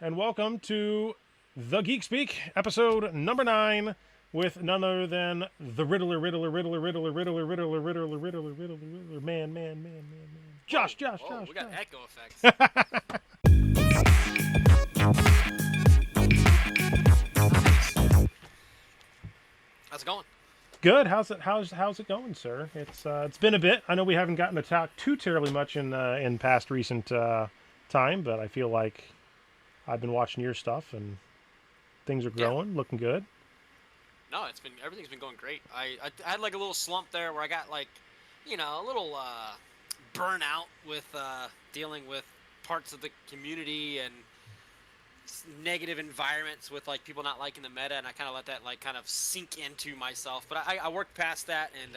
and welcome to the Geek Speak, episode number 9, with none other than the Riddler, man, Josh, We got Josh. echo effects. Nice. How's it going? Good. How's it going, sir? It's been a bit. I know we haven't gotten to talk too terribly much in past recent time, but I feel like I've been watching your stuff and things are Yeah. growing, looking good. No, everything's been going great. I had like a little slump there where I got like, a little burnout with dealing with parts of the community and negative environments with like people not liking the meta, and I kind of let that like kind of sink into myself. But I worked past that and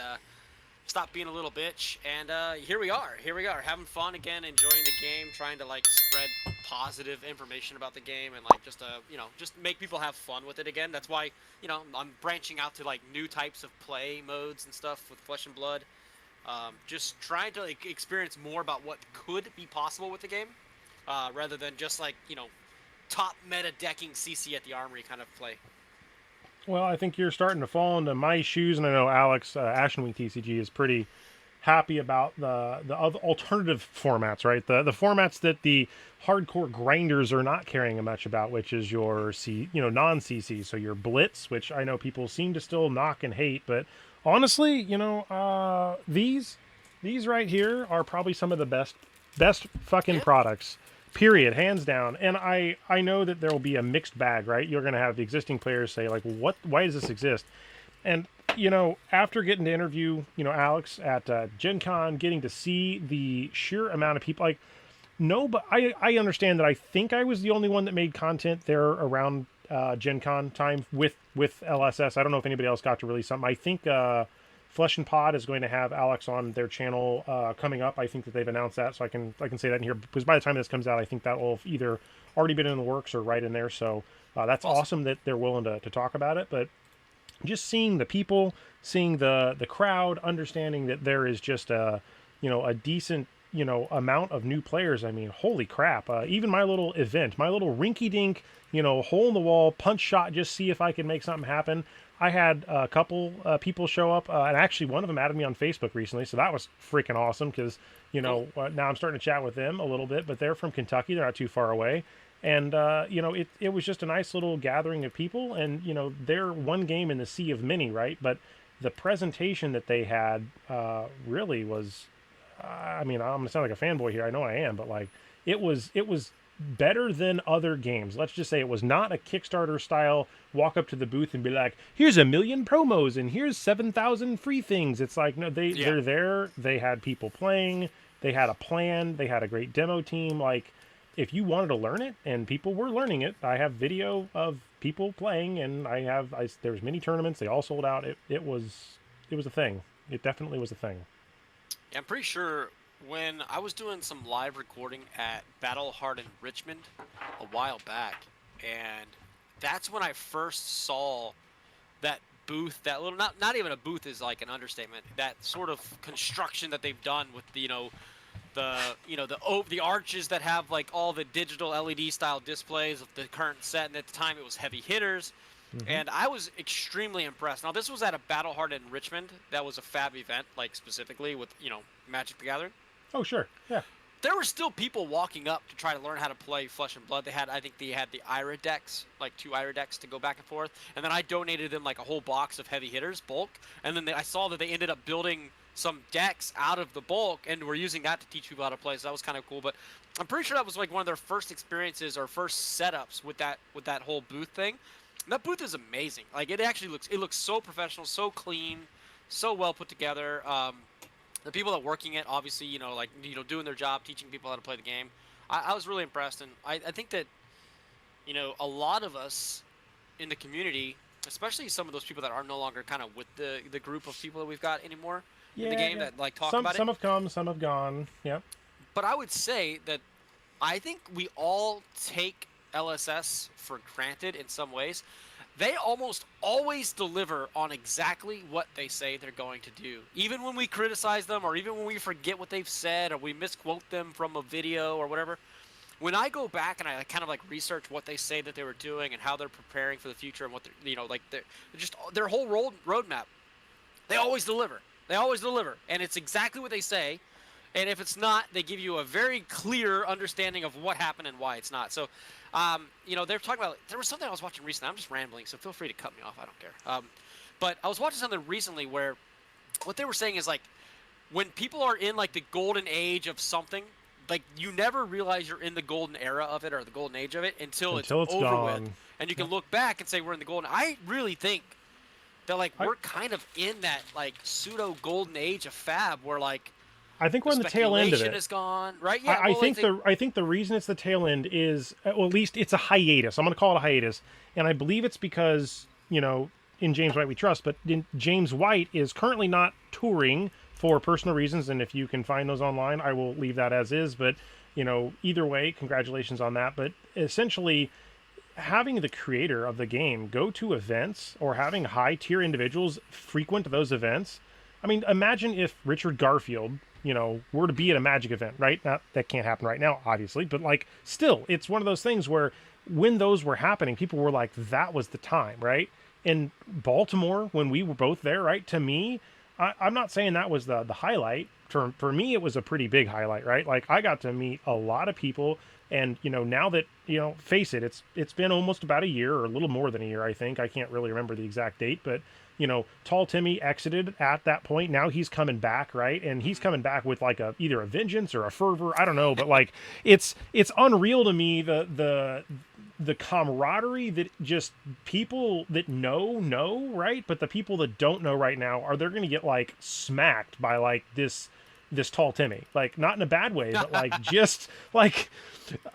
stopped being a little bitch, and here we are. Here we are, having fun again, enjoying the game, trying to like spread positive information about the game, and like just make people have fun with it again. That's why I'm branching out to like new types of play modes and stuff with Flesh and Blood. Just trying to like experience more about what could be possible with the game, rather than just like top meta decking CC at the armory kind of play. Well, I think you're starting to fall into my shoes, and I know Alex Ashenwing TCG is pretty happy about the other alternative formats, right? The formats that the hardcore grinders are not caring much about, which is your non CC, so your Blitz, which I know people seem to still knock and hate, but honestly, these right here are probably some of the best fucking Yeah. products. Period, hands down. And I know that there will be a mixed bag, right? You're going to have the existing players say like, "What? Why does this exist?" And after getting to interview Alex at Gen Con, getting to see the sheer amount of people, like no, but I understand that I think I was the only one that made content there around Gen Con time with LSS. I don't know if anybody else got to release something. I think Flesh and Pod is going to have Alex on their channel coming up. I think that they've announced that, so I can say that in here because by the time this comes out, I think that will have either already been in the works or right in there. So that's awesome that they're willing to talk about it. But just seeing the people, seeing the crowd, understanding that there is just a decent amount of new players. I mean, holy crap! Even my little event, my little rinky-dink, hole in the wall punch shot, just see if I can make something happen. I had a couple people show up, and actually one of them added me on Facebook recently, so that was freaking awesome because now I'm starting to chat with them a little bit. But they're from Kentucky; they're not too far away, and it was just a nice little gathering of people, and they're one game in the sea of many, right? But the presentation that they had really was. I mean, I'm gonna sound like a fanboy here. I know I am, but like it was better than other games. Let's just say it was not a Kickstarter style walk up to the booth and be like, "Here's 1,000,000 promos and here's 7,000 free things." It's like no, they're there. They had people playing. They had a plan. They had a great demo team. Like if you wanted to learn it, and people were learning it, I have video of people playing, and there's many tournaments. They all sold out. It was a thing. It definitely was a thing. I'm pretty sure when I was doing some live recording at Battle Hardened Richmond a while back, and that's when I first saw that booth, that little, not even a booth is like an understatement, that sort of construction that they've done with the arches that have like all the digital LED style displays of the current set, and at the time it was heavy hitters. And I was extremely impressed. Now, this was at a Battle Hardened Richmond. That was a fab event, like specifically with, Magic the Gathering. Oh, sure. Yeah. There were still people walking up to try to learn how to play Flesh and Blood. I think they had the Ira decks, like 2 Ira decks to go back and forth. And then I donated them like a whole box of heavy hitters, bulk. And then I saw that they ended up building some decks out of the bulk and were using that to teach people how to play. So that was kind of cool. But I'm pretty sure that was like one of their first experiences or first setups with that whole booth thing. That booth is amazing. Like it actually looks so professional, so clean, so well put together. The people that are working it, obviously, doing their job, teaching people how to play the game. I was really impressed, and I think that, a lot of us in the community, especially some of those people that are no longer kind of with the group of people that we've got anymore in the game that like talk about it. Some have come, some have gone. Yep. But I would say that I think we all take LSS for granted in some ways. They almost always deliver on exactly what they say they're going to do. Even when we criticize them, or even when we forget what they've said, or we misquote them from a video or whatever, when I go back and I kind of like research what they say that they were doing and how they're preparing for the future and what they're, like they're just their whole roadmap, they always deliver. They always deliver, and it's exactly what they say. And if it's not, they give you a very clear understanding of what happened and why it's not. So, they're talking about. There was something I was watching recently. I'm just rambling, so feel free to cut me off. I don't care. But I was watching something recently where what they were saying is like when people are in like the golden age of something, like you never realize you're in the golden era of it or the golden age of it until it's over gone. with, and you can look back and say we're in the golden. I really think that like we're kind of in that like pseudo golden age of fab where like. I think we're on the tail end of it. Speculation is gone, right? Yeah. I think the reason it's the tail end is, well, at least it's a hiatus. I'm going to call it a hiatus, and I believe it's because in James White we trust, but James White is currently not touring for personal reasons, and if you can find those online, I will leave that as is. But either way, congratulations on that. But essentially, having the creator of the game go to events or having high tier individuals frequent those events. I mean, imagine if Richard Garfield, were to be at a Magic event, right? That can't happen right now, obviously, but like still, it's one of those things where when those were happening, people were like, that was the time, right? In Baltimore, when we were both there, right? To me, I'm not saying that was the highlight. For me, it was a pretty big highlight, right? Like I got to meet a lot of people, and now that face it, it's been almost about a year or a little more than a year, I think. I can't really remember the exact date, but Tall Timmy exited at that point. Now he's coming back, right? And he's coming back with like either a vengeance or a fervor. I don't know, but like it's unreal to me the camaraderie that just people that know, right? But the people that don't know right now they're going to get like smacked by like this Tall Timmy, like not in a bad way, but like just like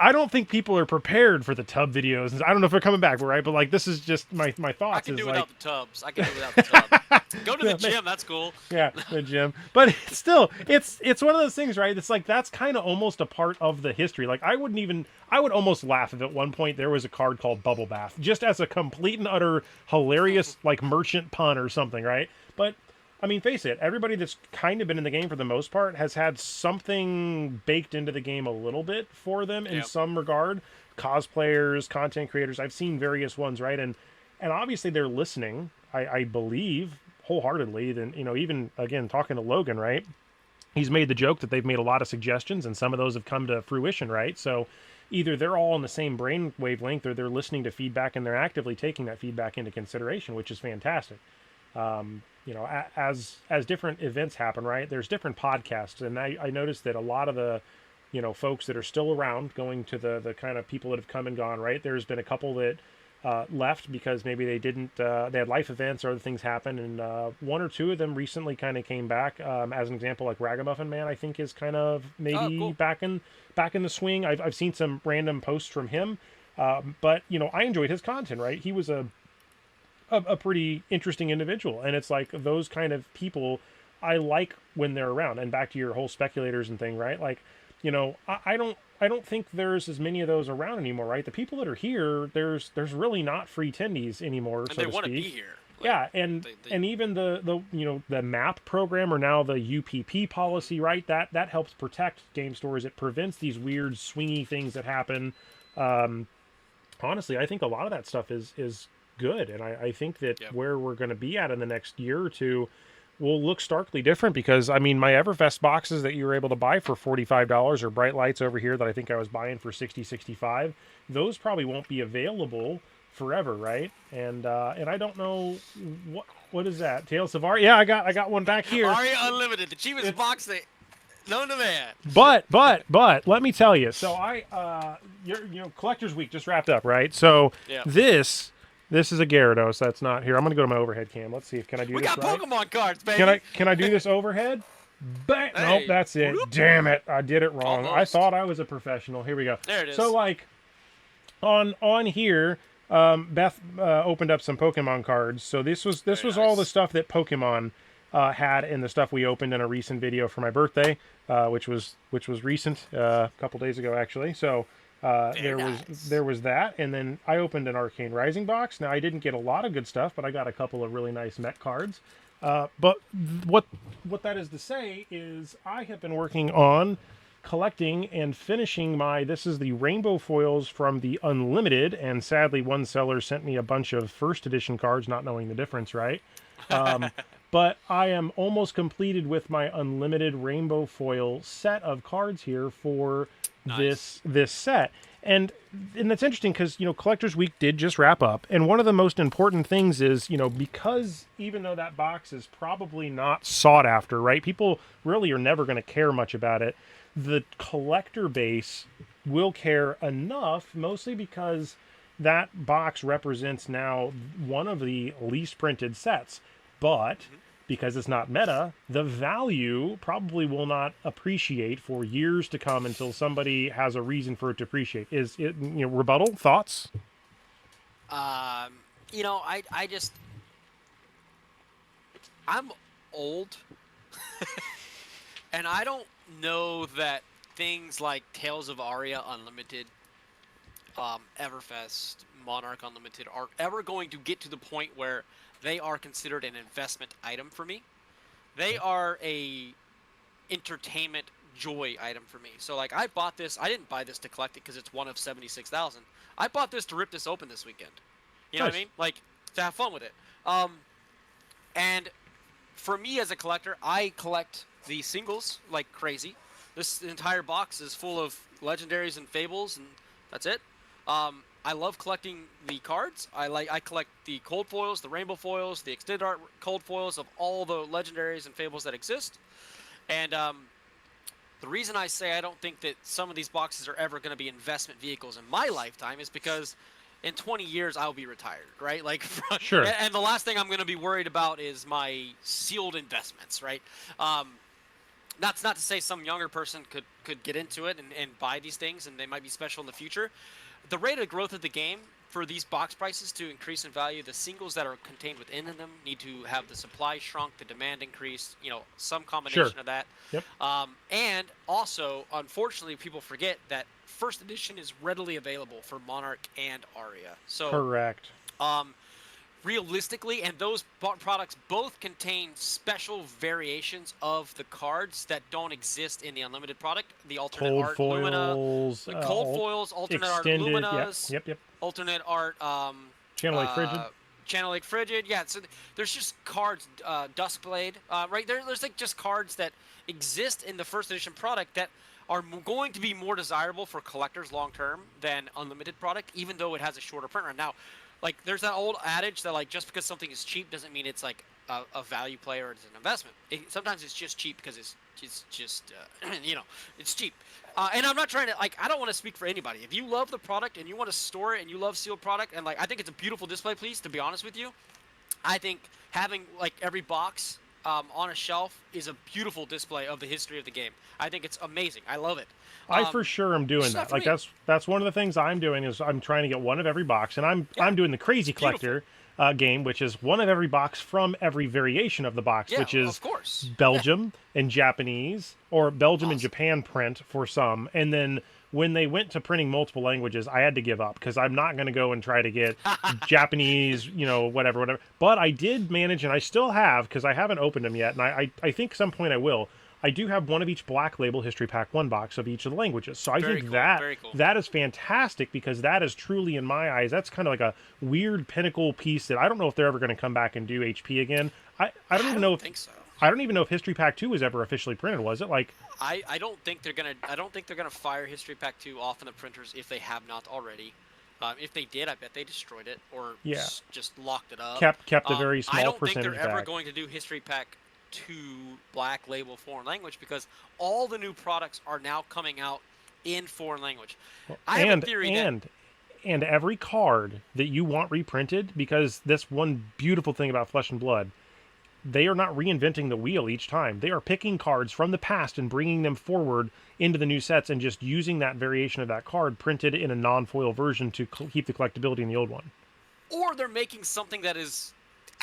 I don't think people are prepared for the tub videos. I don't know if they're coming back, right? But like this is just my thoughts. I can do without the tubs. I can do without the tub. Go to the gym. That's cool. Yeah, the gym. But still, it's one of those things, right? It's like that's kind of almost a part of the history. Like I would almost laugh if at one point there was a card called Bubble Bath, just as a complete and utter hilarious like merchant pun or something, right? But I mean, face it, everybody that's kind of been in the game for the most part has had something baked into the game a little bit for them in some regard. Cosplayers, content creators, I've seen various ones, right? And obviously they're listening, I believe, wholeheartedly. Then, even, again, talking to Logan, right? He's made the joke that they've made a lot of suggestions, and some of those have come to fruition, right? So either they're all on the same brain wavelength or they're listening to feedback and they're actively taking that feedback into consideration, which is fantastic. As different events happen, right, there's different podcasts, and I noticed that a lot of the folks that are still around, going to the kind of people that have come and gone, right, there's been a couple that left because maybe they didn't they had life events or other things happen, and one or two of them recently kind of came back. As an example, like Ragamuffin Man, I think is kind of maybe cool. back in the swing. I've seen some random posts from him, but I enjoyed his content, right? He was a pretty interesting individual, and it's like those kind of people I like when they're around. And back to your whole speculators and thing, right? Like, I don't think there's as many of those around anymore, right? The people that are here, there's really not free attendees anymore, and so they to want speak. to be here. Like, yeah, and even the MAP program, or now the UPP policy, right? That helps protect game stores. It prevents these weird swingy things that happen. Honestly, I think a lot of that stuff is good, and I think that where we're going to be at in the next year or two will look starkly different, because I mean, my Everfest boxes that you were able to buy for $45, or bright lights over here that I think I was buying for $60-65, those probably won't be available forever, right? And I don't know what is that, Tales of Aria? Yeah, I got one back here. Aria Unlimited, the cheapest box that known to man. But let me tell you, so Collector's Week just wrapped up, right? So This is a Gyarados that's not here. I'm going to go to my overhead cam. Let's see if can I do this right. We got Pokemon cards, baby. Can I do this overhead? Bang! Hey. Nope, that's it. Whoop. Damn it. I did it wrong. Almost. I thought I was a professional. Here we go. There it is. So like on here, Beth opened up some Pokemon cards. So this was all the stuff that Pokemon had in the stuff we opened in a recent video for my birthday, which was recent, a couple days ago actually. So there was that, and then I opened an Arcane Rising box. Now I didn't get a lot of good stuff, but I got a couple of really nice Met cards. But what that is to say is I have been working on collecting and finishing this is the rainbow foils from the Unlimited, and sadly one seller sent me a bunch of first edition cards, not knowing the difference, right? But I am almost completed with my Unlimited rainbow foil set of cards here for this set. And that's interesting because, Collectors Week did just wrap up. And one of the most important things is, because even though that box is probably not sought after, right? People really are never going to care much about it. The collector base will care enough, mostly because that box represents now one of the least printed sets. But because it's not meta, the value probably will not appreciate for years to come until somebody has a reason for it to appreciate. Is it, rebuttal? Thoughts? I just, I'm old, and I don't know that things like Tales of Aria Unlimited, Everfest, Monarch Unlimited are ever going to get to the point where they are considered an investment item for me. They are a entertainment joy item for me. So like I bought this, I didn't buy this to collect it because it's one of 76,000. I bought this to rip this open this weekend. You know what I mean? Like to have fun with it. And for me as a collector, I collect the singles like crazy. This entire box is full of legendaries and fables, and that's it. I love collecting the cards. I collect the cold foils, the rainbow foils, the extended art cold foils of all the legendaries and fables that exist. And the reason I say I don't think that some of these boxes are ever going to be investment vehicles in my lifetime is because in 20 years I'll be retired, right? Like, sure. And the last thing I'm going to be worried about is my sealed investments, right? That's not to say some younger person could get into it and buy these things, and they might be special in the future. The rate of growth of the game for these box prices to increase in value, the singles that are contained within them need to have the supply shrunk, the demand increased, some combination of that. Yep. And also, unfortunately, people forget that first edition is readily available for Monarch and Aria. So correct. Realistically, and those products both contain special variations of the cards that don't exist in the Unlimited product. The alternate cold art foils, Lumina, the cold foils, alternate extended, art Luminas, yep. alternate art Channel Lake Frigid. Channel Lake Frigid, yeah. So there's just cards, Duskblade, right there. There's like just cards that exist in the first edition product that are going to be more desirable for collectors long term than Unlimited product, even though it has a shorter print run. Now, like, there's that old adage that, like, just because something is cheap doesn't mean it's, like, a value play or it's an investment. Sometimes it's just cheap because it's just, it's cheap. And I'm not trying to, like, I don't want to speak for anybody. If you love the product and you want to store it and you love sealed product, and, like, I think it's a beautiful display piece, to be honest with you. I think having, like, every box on a shelf is a beautiful display of the history of the game. I think it's amazing. I love it. I for sure am doing that. Like that's one of the things I'm doing is I'm trying to get one of every box, and I'm doing the Crazy Collector game, which is one of every box from every variation of the box, which is of course Belgium and Japanese, or Belgium and Japan print for some, and then when they went to printing multiple languages, I had to give up because I'm not going to go and try to get Japanese, whatever. But I did manage, and I still have, because I haven't opened them yet, and I think some point I will. I do have one of each Black Label History Pack 1 box of each of the languages. So I think that is fantastic, because that is truly, in my eyes, that's kind of like a weird pinnacle piece that I don't know if they're ever going to come back and do HP again. I don't even know if I don't even know if History Pack 2 was ever officially printed. Was it? Like I don't think they're gonna fire History Pack 2 off in the printers if they have not already. If they did, I bet they destroyed it or just locked it up. Kept a very small percentage. I don't think they're ever going to do History Pack 2 Black Label foreign language, because all the new products are now coming out in foreign language. I have a theory and every card that you want reprinted, because this one beautiful thing about Flesh and Blood, they are not reinventing the wheel each time. They are picking cards from the past and bringing them forward into the new sets and just using that variation of that card printed in a non-foil version to keep the collectability in the old one. Or they're making something that is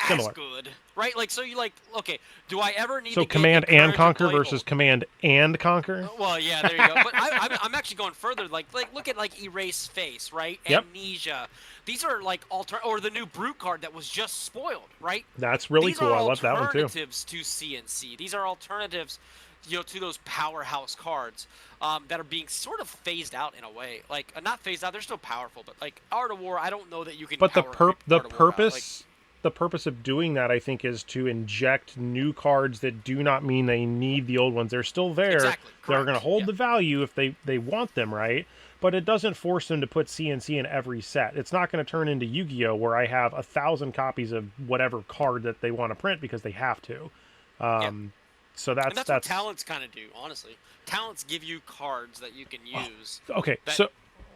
similar. As good, right? Like, so you like, okay, do I ever need to Command and Conquer versus Command and Conquer? Well, yeah, there you go. But I'm actually going further. Like look at like Erase Face, right? Yep. Amnesia. These are like or the new Brute card that was just spoiled, right? That's really cool. I love that one too. These are alternatives to CNC. These are alternatives to those powerhouse cards that are being sort of phased out in a way. Like not phased out, they're still powerful, but like Art of War, I don't know that you can But power creep the Art of War out. Like, purpose of doing that, I think, is to inject new cards that do not mean they need the old ones. They're still there. exactly, They're correct. going to hold Yeah. the value if they want them, right? But it doesn't force them to put CNC in every set. It's not going to turn into Yu-Gi-Oh, where I have 1,000 copies of whatever card that they want to print because they have to. Yeah. So And that's what talents kind of do, honestly. Talents give you cards that you can use. Okay. That So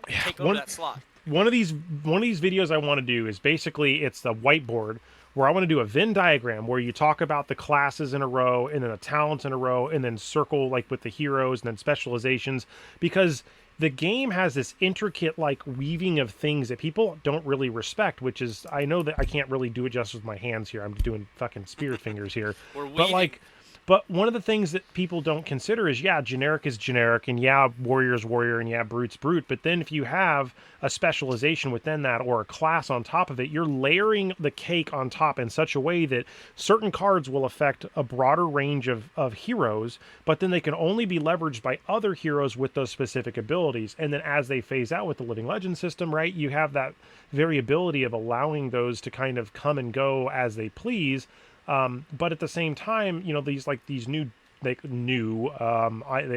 take over that slot. one of these videos I want to do is basically it's the whiteboard where I want to do a Venn diagram where you talk about the classes in a row and then the talents in a row and then circle like with the heroes and then specializations, because the game has this intricate like weaving of things that people don't really respect, which is, I know that I can't really do it just with my hands here. I'm doing fucking spirit fingers here. We're weaving. But like, but one of the things that people don't consider is, yeah, generic is generic, and yeah, warrior is warrior, and yeah, brute's brute. But then if you have a specialization within that or a class on top of it, you're layering the cake on top in such a way that certain cards will affect a broader range of heroes, but then they can only be leveraged by other heroes with those specific abilities. And then as they phase out with the Living Legend system, right, you have that variability of allowing those to kind of come and go as they please. But at the same time, these new, they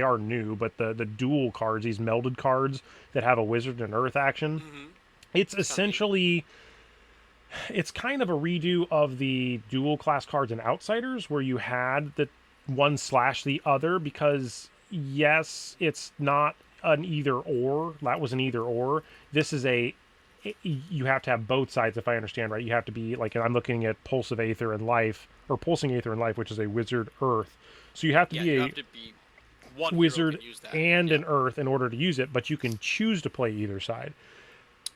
are new, but the dual cards, these melded cards that have a wizard and earth action, it's essentially, it's kind of a redo of the dual class cards in Outsiders, where you had the one / the other, because yes, it's not an either or. That was an either or. This is you have to have both sides, if I understand right. You have to be like, I'm looking at Pulsive Aether and Life, or Pulsing Aether and Life, which is a wizard earth. So you have to be one wizard and an an earth in order to use it, but you can choose to play either side.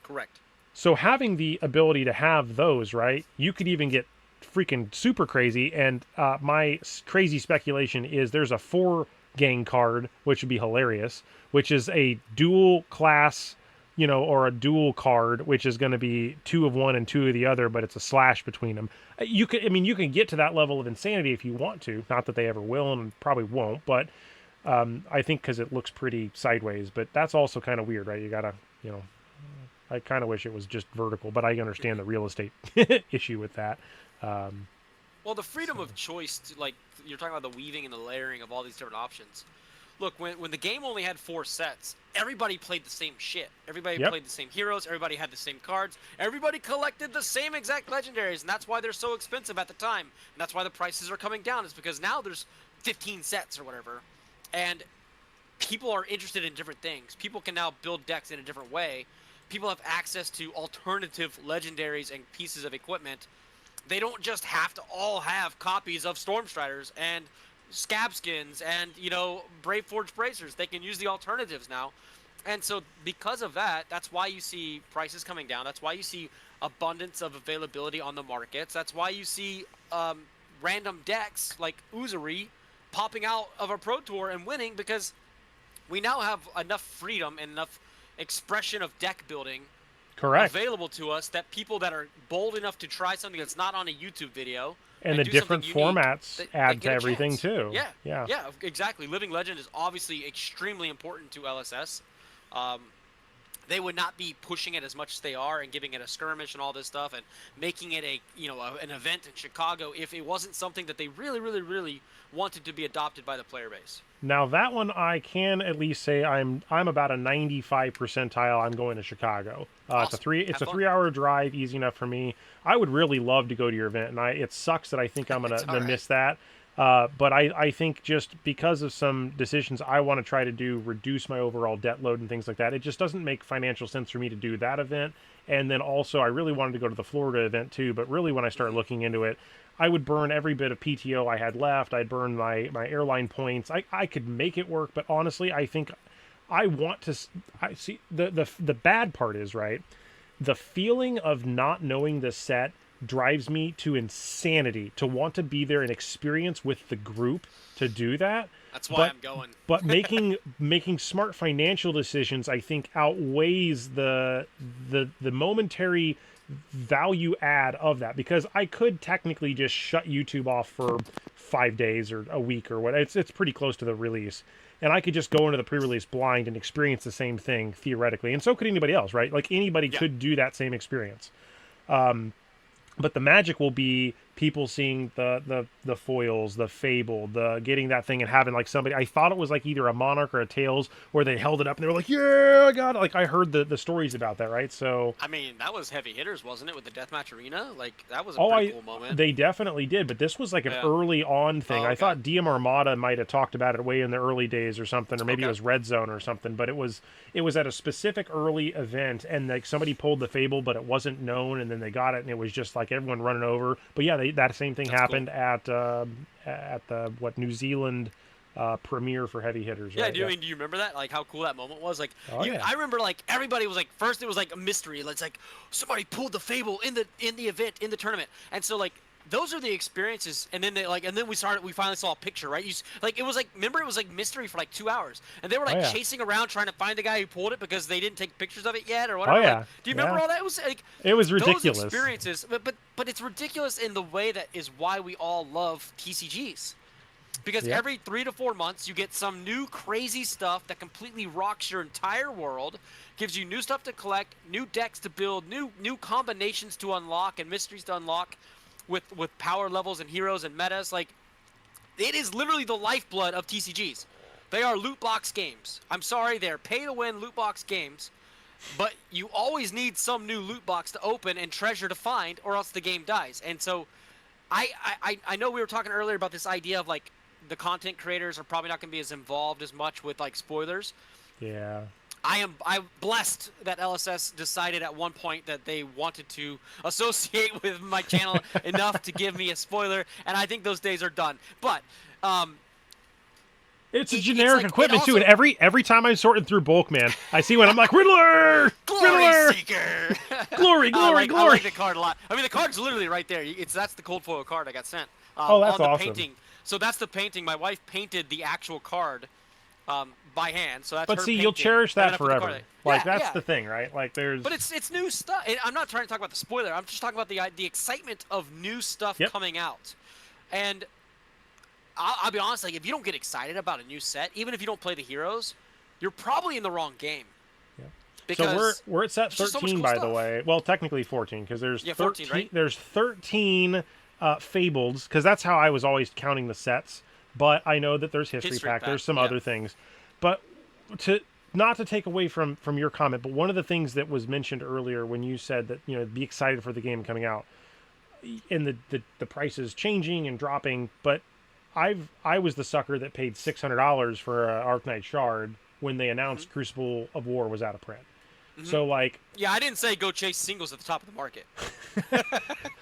Correct. So having the ability to have those, right, you could even get freaking super crazy. And my crazy speculation is there's a 4-gang card, which would be hilarious, which is a dual class, or a dual card, which is going to be 2 of one and 2 of the other, but it's a / between them. You can get to that level of insanity if you want to. Not that they ever will and probably won't, but I think because it looks pretty sideways. But that's also kind of weird, right? You gotta, I kind of wish it was just vertical, but I understand the real estate issue with that. Well, the freedom of choice, like you're talking about the weaving and the layering of all these different options. Look, when the game only had 4 sets, everybody played the same shit. Everybody played the same heroes. Everybody had the same cards. Everybody collected the same exact legendaries, and that's why they're so expensive at the time. And that's why the prices are coming down, is because now there's 15 sets or whatever, and people are interested in different things. People can now build decks in a different way. People have access to alternative legendaries and pieces of equipment. They don't just have to all have copies of Stormstriders and Scab Skins and, Brave Forge Bracers. They can use the alternatives now. And so because of that, that's why you see prices coming down. That's why you see abundance of availability on the markets. That's why you see random decks like Uzuri popping out of a Pro Tour and winning, because we now have enough freedom and enough expression of deck building available to us that people that are bold enough to try something that's not on a YouTube video and the different formats add to everything too. Yeah, exactly. Living Legend is obviously extremely important to LSS. They would not be pushing it as much as they are and giving it a skirmish and all this stuff and making it an event in Chicago if it wasn't something that they really, really, really wanted to be adopted by the player base. Now that one, I can at least say I'm about a 95 percentile. I'm going to Chicago. Awesome. It's a 3-hour drive, easy enough for me. I would really love to go to your event, and it sucks that I think I'm gonna miss that. But I think just because of some decisions I want to try to do, reduce my overall debt load and things like that, it just doesn't make financial sense for me to do that event. And then also, I really wanted to go to the Florida event too, but really when I started looking into it, I would burn every bit of PTO I had left. I'd burn my airline points. I could make it work, but honestly, I think I want to. I see the bad part is, right, the feeling of not knowing the set drives me to insanity to want to be there and experience with the group to do that. That's why I'm going. But making smart financial decisions, I think, outweighs the momentary value add of that, because I could technically just shut YouTube off for 5 days or a week or what. It's pretty close to the release. And I could just go into the pre-release blind and experience the same thing theoretically. And so could anybody else, right? Like anybody Yeah. could do that same experience. But the magic will be people seeing the foils, the fable, the getting that thing and having like somebody. I thought it was like either a Monarch or a Tails where they held it up and they were like, "Yeah, I got it!" Like I heard the stories about that, right? So I mean, that was heavy hitters, wasn't it, with the deathmatch arena? Like that was a oh, pretty cool moment. they definitely did, but this was like an Yeah. early on thing. Oh, I okay. thought DM Armada might have talked about it way in the early days or something, or maybe it Okay. was Red Zone or something. But it was at a specific early event, and like somebody pulled the Fable, but it wasn't known, and then they got it, and it was just like everyone running over. But yeah, that same thing That's happened at the New Zealand premiere for heavy hitters. Yeah, Right? I mean, do you remember that? Like how cool that moment was? Like, Oh, yeah. I remember like everybody was like, first it was like a mystery. It's like somebody pulled the Fable in the event in the tournament, and so like those are the experiences. And then we finally saw a picture, right? Like it was like, remember, it was like mystery for like 2 hours, and they were like Oh, yeah. chasing around trying to find the guy who pulled it because they didn't take pictures of it yet or whatever. Oh, yeah. Like, do you remember Yeah. all that? It was like It was those ridiculous. experiences, but it's ridiculous in the way that is why we all love TCGs. Because Yep. every 3 to 4 months, you get some new crazy stuff that completely rocks your entire world, gives you new stuff to collect, new decks to build, new combinations to unlock, and mysteries to unlock with power levels and heroes and metas. Like, it is literally the lifeblood of TCGs. They are loot box games. I'm sorry, they're pay-to-win loot box games, but you always need some new loot box to open and treasure to find, or else the game dies. And so, I know we were talking earlier about this idea of like the content creators are probably not going to be as involved as much with like spoilers. Yeah. I'm blessed that LSS decided at one point that they wanted to associate with my channel enough to give me a spoiler, and I think those days are done. But It's a It's generic like- equipment it too, and also- every time I'm sorting through bulk, man, I see one. I'm like, Riddler, Glory Riddler, Seeker. glory, glory, I glory. like the card a lot. I mean, the card's literally right there. That's the cold foil card I got sent. Oh, that's on the awesome. painting. So that's the painting. My wife painted the actual card by hand. So that's But her see, painting. you'll cherish And then that I put the card forever. there. Like Yeah, that's yeah. the thing, right? Like there's. But it's new stuff. I'm not trying to talk about the spoiler. I'm just talking about the excitement of new stuff Yep. coming out. And I'll be honest, like if you don't get excited about a new set, even if you don't play the heroes, you're probably in the wrong game. Yeah. Because So we're at set there's just so much 13, cool by the stuff. way. Well, technically 14, because there's 14, 13. right? There's 13 fables, because that's how I was always counting the sets. But I know that there's history pack. There's some yeah. other things. But not to take away from your comment, but one of the things that was mentioned earlier when you said that be excited for the game coming out, and the prices changing and dropping, but I was the sucker that paid $600 for a Arknight Shard when they announced Crucible of War was out of print. So like, Yeah, I didn't say go chase singles at the top of the market.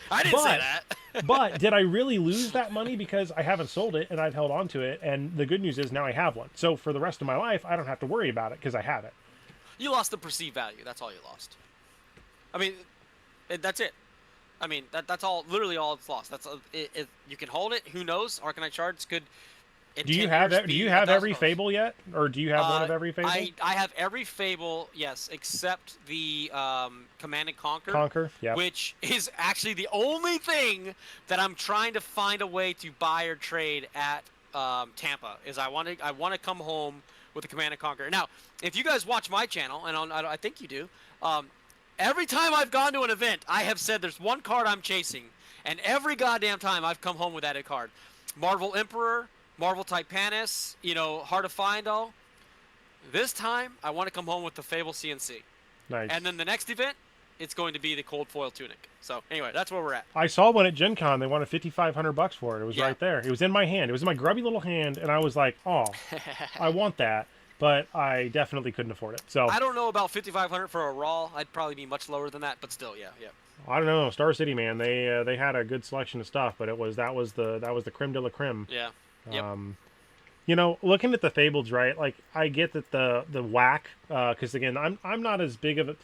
I didn't say that. but did I really lose that money because I haven't sold it and I've held on to it? And the good news is now I have one. So for the rest of my life, I don't have to worry about it because I have it. You lost the perceived value. That's all you lost. I mean, that's it. I mean, that's all. Literally all it's lost. That's you can hold it. Who knows? Arcanite shards could. Do you have every fable yet, or do you have one of every fable? I have every fable, yes, except the Command and Conquer. Conquer, yeah. Which is actually the only thing that I'm trying to find a way to buy or trade at Tampa. Is I want to come home with the Command and Conquer. Now, if you guys watch my channel, and I think you do, every time I've gone to an event, I have said there's one card I'm chasing, and every goddamn time I've come home with that card. Marvel Emperor, Marvel Titanus, Heart of Fyendal. This time, I want to come home with the Fable CNC. Nice. And then the next event, it's going to be the Cold Foil Tunic. So anyway, that's where we're at. I saw one at Gen Con. They wanted $5,500 for it. It was Yeah. right there. It was in my hand. It was in my grubby little hand, and I was like, "Oh, I want that," but I definitely couldn't afford it. So I don't know about 5,500 for a raw. I'd probably be much lower than that, but still, yeah. I don't know. Star City, man, they had a good selection of stuff, but that was the creme de la creme. Yeah. Yep. Looking at the fables, right? Like I get that the whack, because again, I'm not as big of a.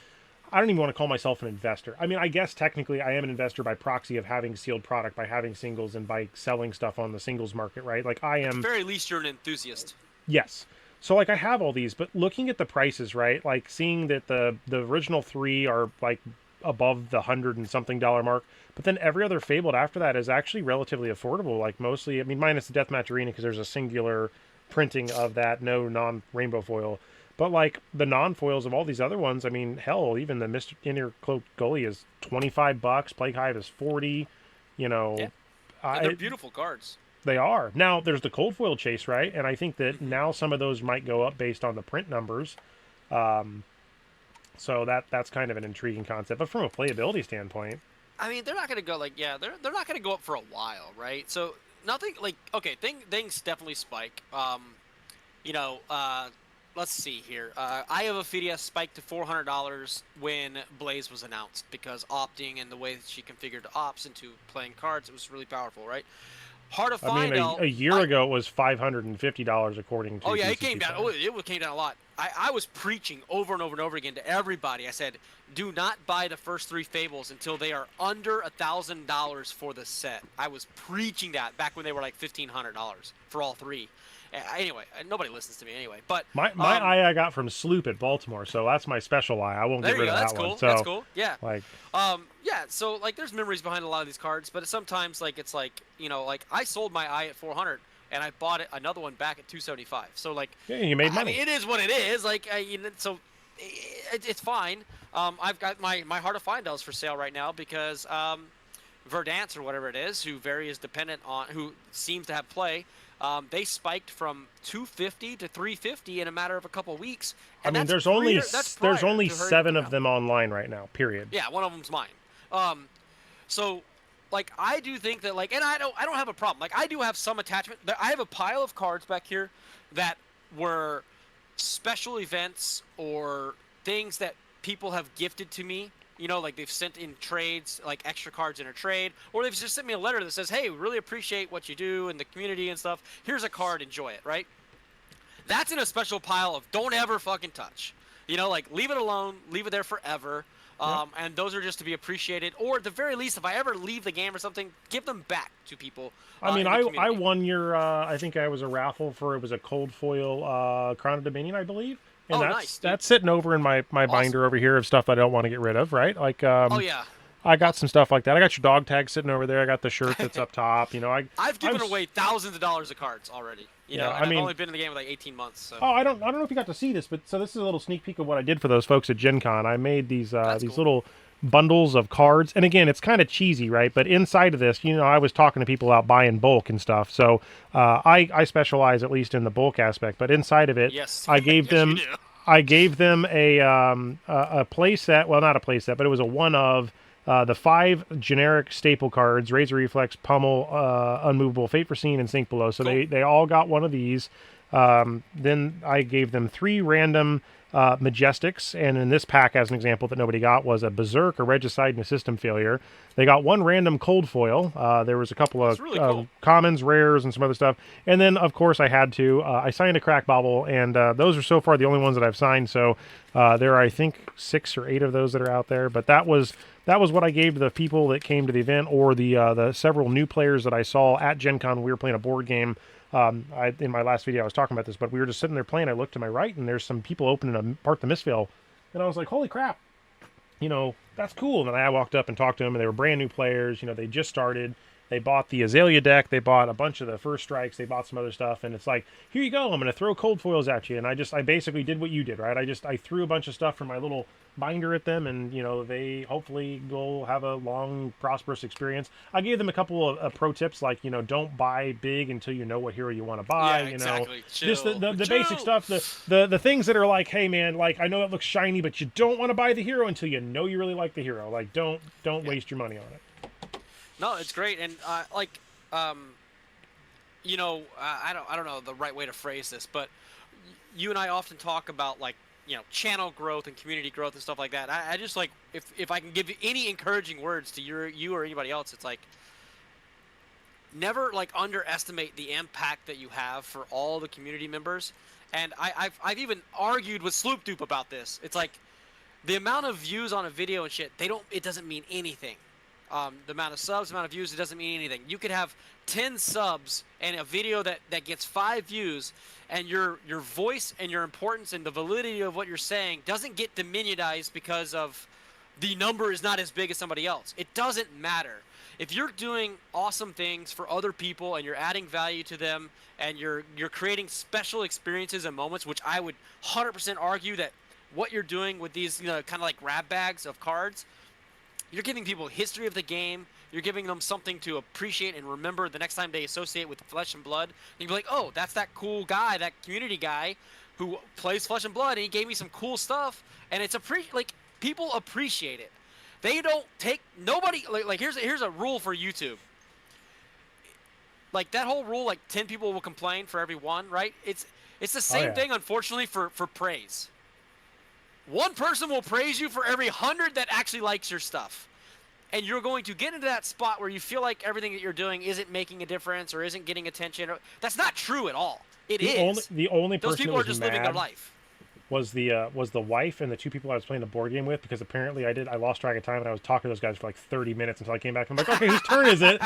I don't even want to call myself an investor. I mean, I guess technically I am an investor by proxy of having sealed product, by having singles, and by selling stuff on the singles market, right? Like I am. At the very least, you're an enthusiast. Yes. So like I have all these, but looking at the prices, right? Like seeing that the original 3 are like above the $100 and something mark. But then every other Fabled after that is actually relatively affordable. Like mostly, I mean, minus the Deathmatch Arena because there's a singular printing of that, no non-rainbow foil. But like the non-foils of all these other ones, I mean, hell, even the Mr. Inner Cloak Goalie is $25. Plague Hive is 40. You know, Yeah, and they're beautiful cards. they are. Now there's the cold foil chase, right? And I think that now some of those might go up based on the print numbers. So that's kind of an intriguing concept. But from a playability standpoint, I mean, they're not gonna go like they're not gonna go up for a while, right? So nothing like okay, things definitely spike. You know, let's see here. I have a Ophidia spiked to $400 when Blaze was announced because opting and the way that she configured ops into playing cards, it was really powerful, right? Hard to I mean, find a year ago it was $550 according to. Oh yeah, it TCG came down. Site. Oh, it came down a lot. I was preaching over and over and over again to everybody. I said, do not buy the first 3 Fables until they are under $1,000 for the set. I was preaching that back when they were like $1,500 for all 3. Anyway, nobody listens to me anyway. But My eye I got from Sloop at Baltimore, so that's my special eye. I won't get rid of that's that cool. one. So, that's cool. Yeah. Like, yeah. So like, there's memories behind a lot of these cards, but sometimes like it's like like I sold my eye at 400. And I bought another one back at 275. So like, yeah, you made money. I mean, it is what it is. Like, so it's fine. I've got my Heart of Findell's for sale right now because Verdance or whatever it is, who who seems to have play. They spiked from 250 to 350 in a matter of a couple of weeks. And I mean, there's only 7 of them online right now. Period. Yeah, one of them's mine. So. Like I do think that and I don't have a problem. Like I do have some attachment. I have a pile of cards back here that were special events or things that people have gifted to me. Like they've sent in trades, like extra cards in a trade, or they've just sent me a letter that says, "Hey, really appreciate what you do in the community and stuff. Here's a card, enjoy it." Right? That's in a special pile of don't ever fucking touch. Like leave it alone, leave it there forever. And those are just to be appreciated, or at the very least, if I ever leave the game or something, give them back to people. I mean, I won your. I think I was a raffle for it was a cold foil Crown of Dominion, I believe, and that's sitting over in my binder over here of stuff I don't want to get rid of, right? Like, oh yeah. I got some stuff like that. I got your dog tag sitting over there. I got the shirt that's up top. I've given away thousands of dollars of cards already. And I've only been in the game for like 18 months. So. Oh, I don't know if you got to see this, but so this is a little sneak peek of what I did for those folks at Gen Con. I made these cool. Little bundles of cards, and again, it's kind of cheesy, right? But inside of this, I was talking to people about buying bulk and stuff. So I specialize at least in the bulk aspect. But inside of it, yes. I gave them a play set. Well, not a play set, but it was a one of. The 5 generic staple cards, Razor Reflex, Pummel, Unmovable, Fate Foreseen, and Sink Below. So cool. they all got one of these. Then I gave them 3 random Majestics, and in this pack, as an example that nobody got, was a Berserk, a Regicide, and a System Failure. They got 1 random Cold Foil. There was a couple of really cool. commons, rares, and some other stuff. And then, of course, I had to. I signed a Crack Bobble, and those are so far the only ones that I've signed. So there are, I think, 6 or 8 of those that are out there. But that was what I gave to the people that came to the event, or the several new players that I saw at Gen Con when we were playing a board game. In my last video, I was talking about this, but we were just sitting there playing. I looked to my right, and there's some people opening a Part the Mistveil, and I was like, holy crap, that's cool. And then I walked up and talked to them, and they were brand new players. They just started. They bought the Azalea deck. They bought a bunch of the First Strikes. They bought some other stuff, and it's like, here you go. I'm going to throw cold foils at you. And I basically did what you did, right? I threw a bunch of stuff from my little binder at them, and they hopefully will have a long, prosperous experience. I gave them a couple of pro tips, like don't buy big until you know what hero you want to buy. Yeah, exactly. Just the basic stuff, the things that are like, hey man, like I know it looks shiny, but you don't want to buy the hero until you know you really like the hero. Like don't waste your money on it. No, it's great, and I don't know the right way to phrase this, but you and I often talk about channel growth and community growth and stuff like that. I just like if I can give you any encouraging words to you or anybody else, it's like never underestimate the impact that you have for all the community members. And I've even argued with Sloop Dupe about this. It's like the amount of views on a video and shit, it doesn't mean anything. The amount of subs, the amount of views, it doesn't mean anything. You could have 10 subs and a video that gets 5 views, and your voice and your importance and the validity of what you're saying doesn't get diminished because of the number is not as big as somebody else. It doesn't matter. If you're doing awesome things for other people and you're adding value to them and you're creating special experiences and moments, which I would 100% argue that what you're doing with these, kind of like grab bags of cards, you're giving people history of the game. You're giving them something to appreciate and remember the next time they associate with Flesh and Blood. And you'll be like, oh, that's that cool guy, that community guy who plays Flesh and Blood, and he gave me some cool stuff. And it's people appreciate it. They don't take nobody like here's a rule for YouTube. Like that whole rule, like 10 people will complain for every one, right? It's the same thing, unfortunately, for praise. One person will praise you for every 100 that actually likes your stuff. And you're going to get into that spot where you feel like everything that you're doing isn't making a difference or isn't getting attention. That's not true at all. The only person those people are just living their life. Was the wife and the two people I was playing the board game with, because apparently I lost track of time and I was talking to those guys for like 30 minutes until I came back. I'm like, okay, whose turn is it?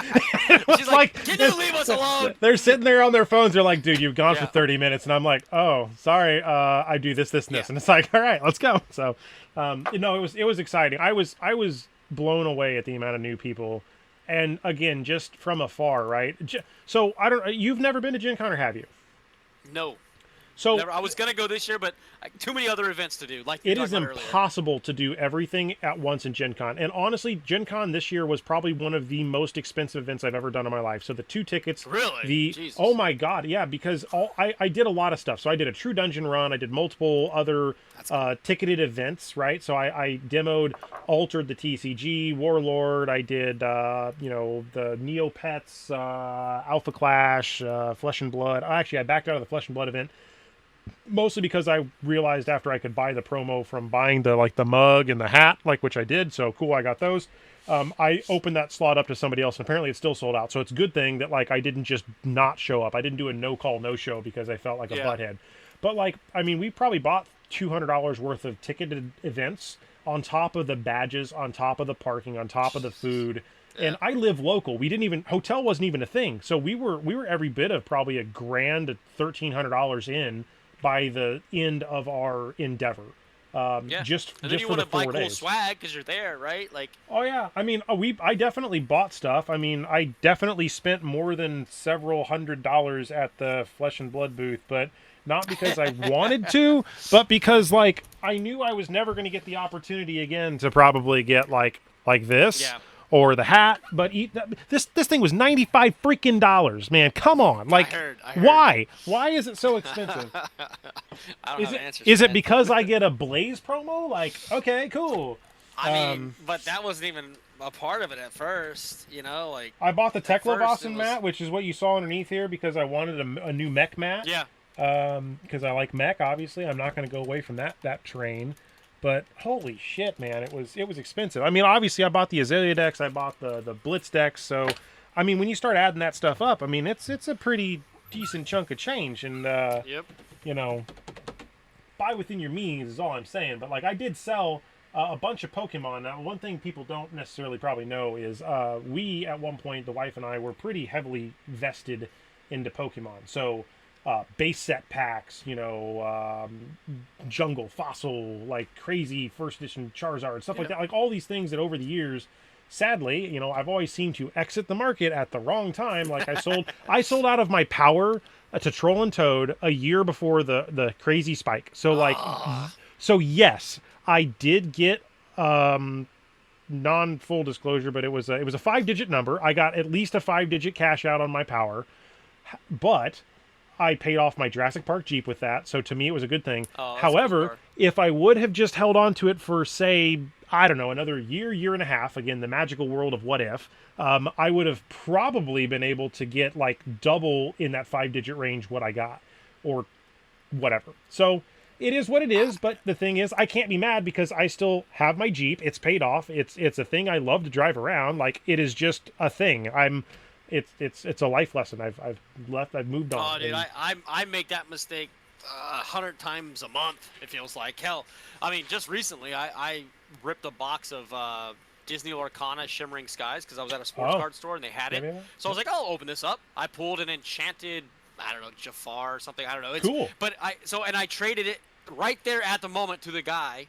She's like, can you leave us alone? They're sitting there on their phones. They're like, dude, you've gone for 30 minutes. And I'm like, oh, sorry. I do this, and this. And it's like, all right, let's go. So, it was exciting. I was blown away at the amount of new people. And again, just from afar, right? So you've never been to Gen Con, or have you? No. So I was gonna go this year, but too many other events to do. Like it is impossible to do everything at once in Gen Con. And honestly, Gen Con this year was probably one of the most expensive events I've ever done in my life. So the 2 tickets, really, Jesus. Oh my God, yeah, because I did a lot of stuff. So I did a true dungeon run. I did multiple other ticketed events, right? So I demoed Altered the TCG, Warlord. I did the Neopets, Alpha Clash, Flesh and Blood. Actually, I backed out of the Flesh and Blood event. Mostly because I realized after I could buy the promo from buying the mug and the hat, which I did. So cool, I got those. I opened that slot up to somebody else, and apparently it's still sold out. So it's a good thing that I didn't just not show up. I didn't do a no call, no show because I felt like a butthead. But we probably bought $200 worth of ticketed events on top of the badges, on top of the parking, on top of the food. And I live local. Hotel wasn't even a thing. So we were every bit of probably $1,000 to $1,300 in by the end of our endeavor. Just and then just you for want the to buy 4 cool days. swag because you're there, right? Oh yeah, I definitely bought stuff. I definitely spent more than several $100s at the Flesh and Blood booth, but not because I wanted to, but because I knew I was never going to get the opportunity again to probably get like this. Yeah. Or the hat, but this thing was $95 freaking, man. Come on, I heard. Why? Why is it so expensive? I don't have answers. Is it because I get a Blaze promo? Okay, cool. But that wasn't even a part of it at first. I bought the Tekla mat, which is what you saw underneath here, because I wanted a new mech mat. Yeah. Because I like mech. Obviously, I'm not going to go away from that train. But holy shit, man, it was expensive. Obviously, I bought the Azalea decks, I bought the Blitz decks. So, when you start adding that stuff up, it's a pretty decent chunk of change. And buy within your means is all I'm saying. But I did sell a bunch of Pokemon. Now, one thing people don't necessarily probably know is we at one point, the wife and I, were pretty heavily vested into Pokemon. So. Base set packs, jungle, fossil, crazy first edition Charizard, stuff like that. All these things that over the years, sadly, I've always seemed to exit the market at the wrong time. I sold out of my power to Troll and Toad a year before the crazy spike. So so yes, I did get non-full disclosure, but it was a 5-digit number. I got at least a 5-digit cash out on my power, but I paid off my Jurassic Park Jeep with that, so to me it was a good thing. However, if I would have just held on to it for, say, I don't know, another year and a half, again, the magical world of what if, I would have probably been able to get double in that 5-digit range what I got, or whatever. So it is what it is, but the thing is, I can't be mad because I still have my Jeep. It's paid off. It's a thing I love to drive around. It is just a thing. It's a life lesson. I've moved on. Oh, dude, I make that mistake 100 times a month. It feels like hell. Just recently I ripped a box of Disney Arcana Shimmering Skies because I was at a sports card store and they had it. So I was like, I'll open this up. I pulled an enchanted, I don't know, Jafar or something. I don't know. It's cool. But I traded it right there at the moment to the guy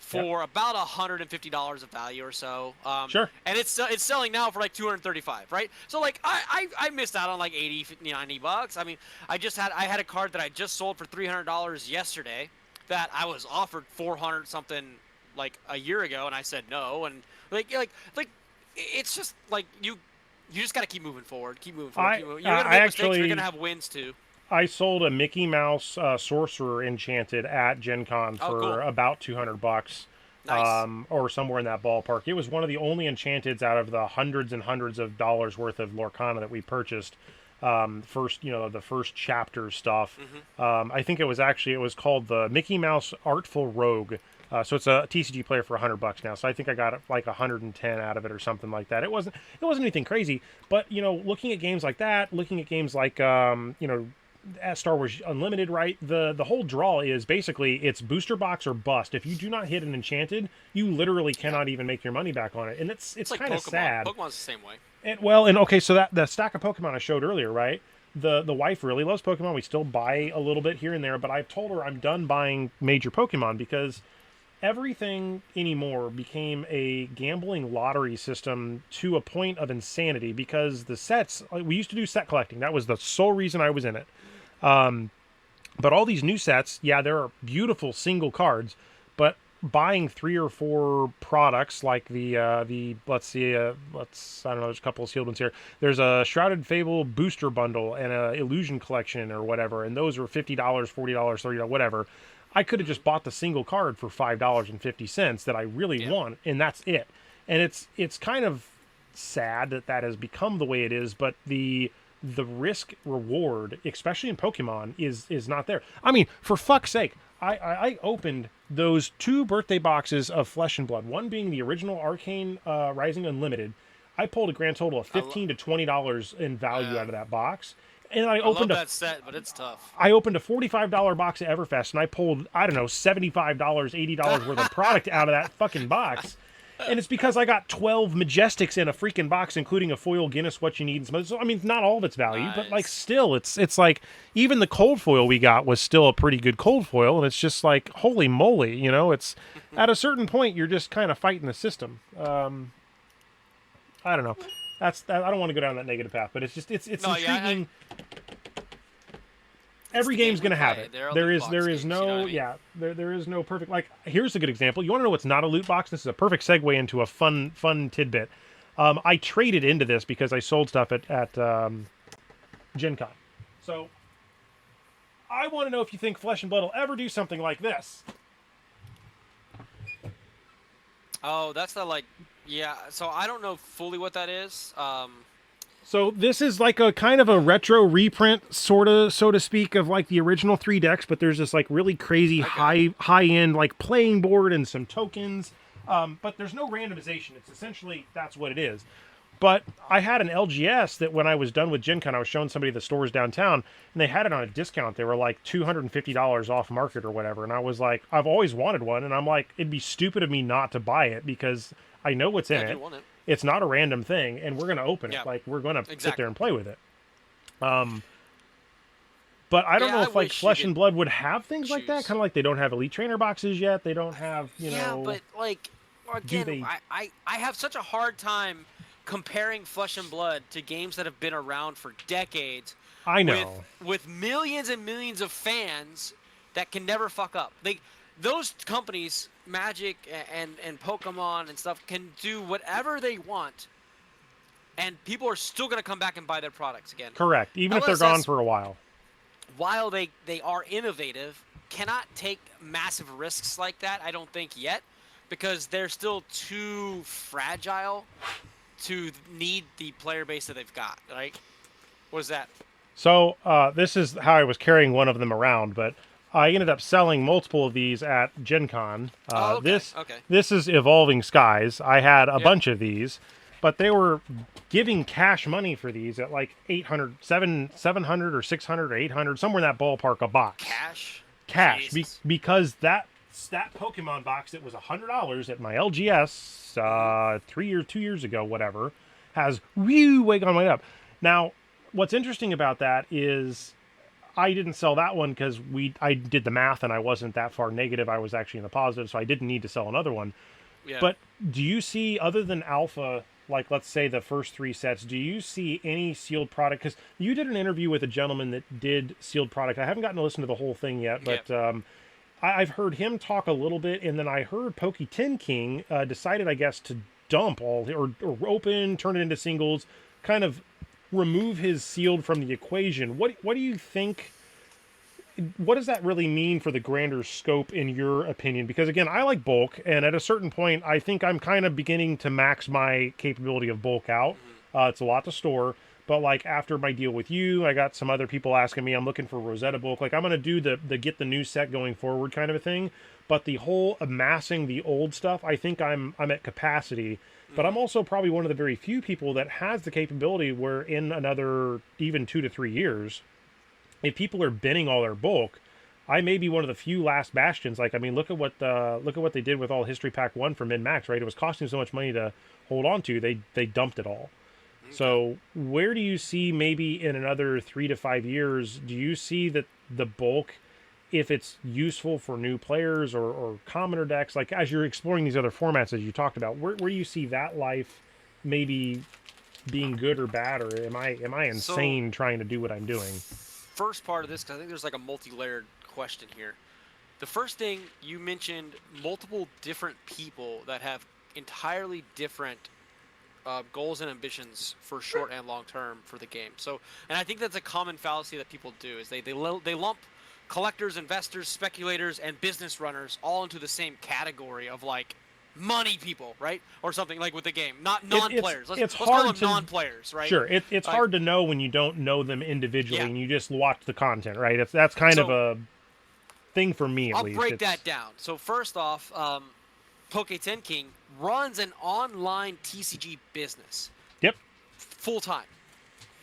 for about $150 of value or so. Sure. And it's selling now for like $235, right? So like I missed out on like 80, 50, $90. I mean, I had a card that I just sold for $300 yesterday that I was offered 400 something like a year ago, and I said no. And like it's just like you just got to keep moving forward. Keep moving forward. You're gonna make mistakes. You're gonna have wins too. I sold a Mickey Mouse Sorcerer Enchanted at Gen Con for about $200, Nice. or somewhere in that ballpark. It was one of the only Enchanteds out of the hundreds and hundreds of dollars worth of Lorcana that we purchased. First, the first chapter stuff. I think it was called the Mickey Mouse Artful Rogue. So it's a TCG player for $100 now. So I think I got like 110 out of it or something like that. It wasn't anything crazy, but looking at games like that, looking at games like at Star Wars Unlimited, right? The whole draw is basically it's booster box or bust. If you do not hit an Enchanted, you literally cannot even make your money back on it, and it's like kind of sad. Pokemon's the same way. And okay, so that the stack of Pokemon I showed earlier, right? The wife really loves Pokemon. We still buy a little bit here and there, but I've told her I'm done buying major Pokemon because everything anymore became a gambling lottery system to a point of insanity because the sets, we used to do set collecting. That was the sole reason I was in it. But all these new sets, yeah, there are beautiful single cards, but buying 3 or 4 products like I don't know, there's a couple of sealed ones here. There's a Shrouded Fable booster bundle and a Illusion collection or whatever, and those are $50, $40, $30, whatever. I could have just bought the single card for $5.50 that I really want, and that's it. And it's kind of sad that has become the way it is, but the risk reward, especially in Pokemon, is not there. I mean, for fuck's sake, I opened those 2 birthday boxes of Flesh and Blood, one being the original Arcane Rising Unlimited. I pulled a grand total of $15 to $20 in value out of that box. And I opened love that set, but it's tough. I opened a $45 box at Everfest, and I pulled, I don't know, $75, $80 worth of product out of that fucking box. And it's because I got 12 Majestics in a freaking box, including a foil Guinness What You Need. So, I mean, not all of its value, but like still, it's like even the cold foil we got was still a pretty good cold foil, and it's just like, holy moly, it's at a certain point you're just kind of fighting the system. I don't know. I don't want to go down that negative path, but it's intriguing. Every game's going to have it. There is no perfect, like, here's a good example. You want to know what's not a loot box? This is a perfect segue into a fun tidbit. I traded into this because I sold stuff at Gen Con. So I want to know if you think Flesh and Blood will ever do something like this. Oh, that's the so I don't know fully what that is. So this is like a kind of a retro reprint, sort of, so to speak, of like the original 3 decks, but there's this like really crazy high-end like playing board and some tokens, but there's no randomization. It's essentially, that's what it is. But I had an LGS that when I was done with Gen Con, I was showing somebody the stores downtown, and they had it on a discount. They were like $250 off market or whatever, and I was like, I've always wanted one, and I'm like, it'd be stupid of me not to buy it because I know what's in it. It's not a random thing, and we're going to open it. Like, we're going to sit there and play with it. But I don't know if, like, Flesh and Blood would have things like that. Kind of like they don't have Elite Trainer boxes yet. They don't have, Yeah, but, like, again, I have such a hard time comparing Flesh and Blood to games that have been around for decades. I know. With millions and millions of fans that can never fuck up. Those companies, Magic and Pokemon and stuff, can do whatever they want, and people are still going to come back and buy their products again. Correct, even if they're gone for a while. While they are innovative, cannot take massive risks like that, I don't think yet, because they're still too fragile to need the player base that they've got, right? What is that? So this is how I was carrying one of them around, but I ended up selling multiple of these at Gen Con. This is Evolving Skies. I had a bunch of these, but they were giving cash money for these at like $700 or $600 or $800, somewhere in that ballpark a box. Cash. Because that Pokemon box that was $100 at my LGS 2 years ago, whatever, has way gone way up. Now, what's interesting about that is I didn't sell that one because I did the math and I wasn't that far negative. I was actually in the positive, so I didn't need to sell another one. Yeah. But do you see, other than alpha, like let's say the first 3 sets, do you see any sealed product? Because you did an interview with a gentleman that did sealed product. I haven't gotten to listen to the whole thing yet, but I've heard him talk a little bit, and then I heard Pokey Tin King decided, I guess, to dump all or open, turn it into singles, kind of remove his sealed from the equation. What do you think? What does that really mean for the grander scope, in your opinion? Because again, I like bulk, and at a certain point, I think I'm kind of beginning to max my capability of bulk out. It's a lot to store, but like after my deal with you, I got some other people asking me. I'm looking for Rosetta bulk. Like I'm gonna do the get the new set going forward kind of a thing. But the whole amassing the old stuff, I think I'm at capacity. But I'm also probably one of the very few people that has the capability where in another even 2 to 3 years, if people are binning all their bulk, I may be one of the few last bastions. Like, I mean, look at what they did with all History Pack 1 for Min Max, right? It was costing so much money to hold on to, they dumped it all. Okay. So where do you see, maybe in another 3 to 5 years, do you see that the bulk, if it's useful for new players or commoner decks, like as you're exploring these other formats as you talked about, where do you see that life maybe being good or bad, or am I insane trying to do what I'm doing? First part of this, because I think there's like a multi-layered question here. The first thing you mentioned, multiple different people that have entirely different goals and ambitions for short and long term for the game. So, and I think that's a common fallacy that people do, is they lump collectors, investors, speculators, and business runners all into the same category of like money people, right? Or something like with the game, not non-players. Let's call them non-players, right? Sure, it's hard to know when you don't know them individually and you just watch the content, right? That's kind of a thing for me, at least. I'll break that down. So first off, Poke Ten King runs an online TCG business. Yep. Full time.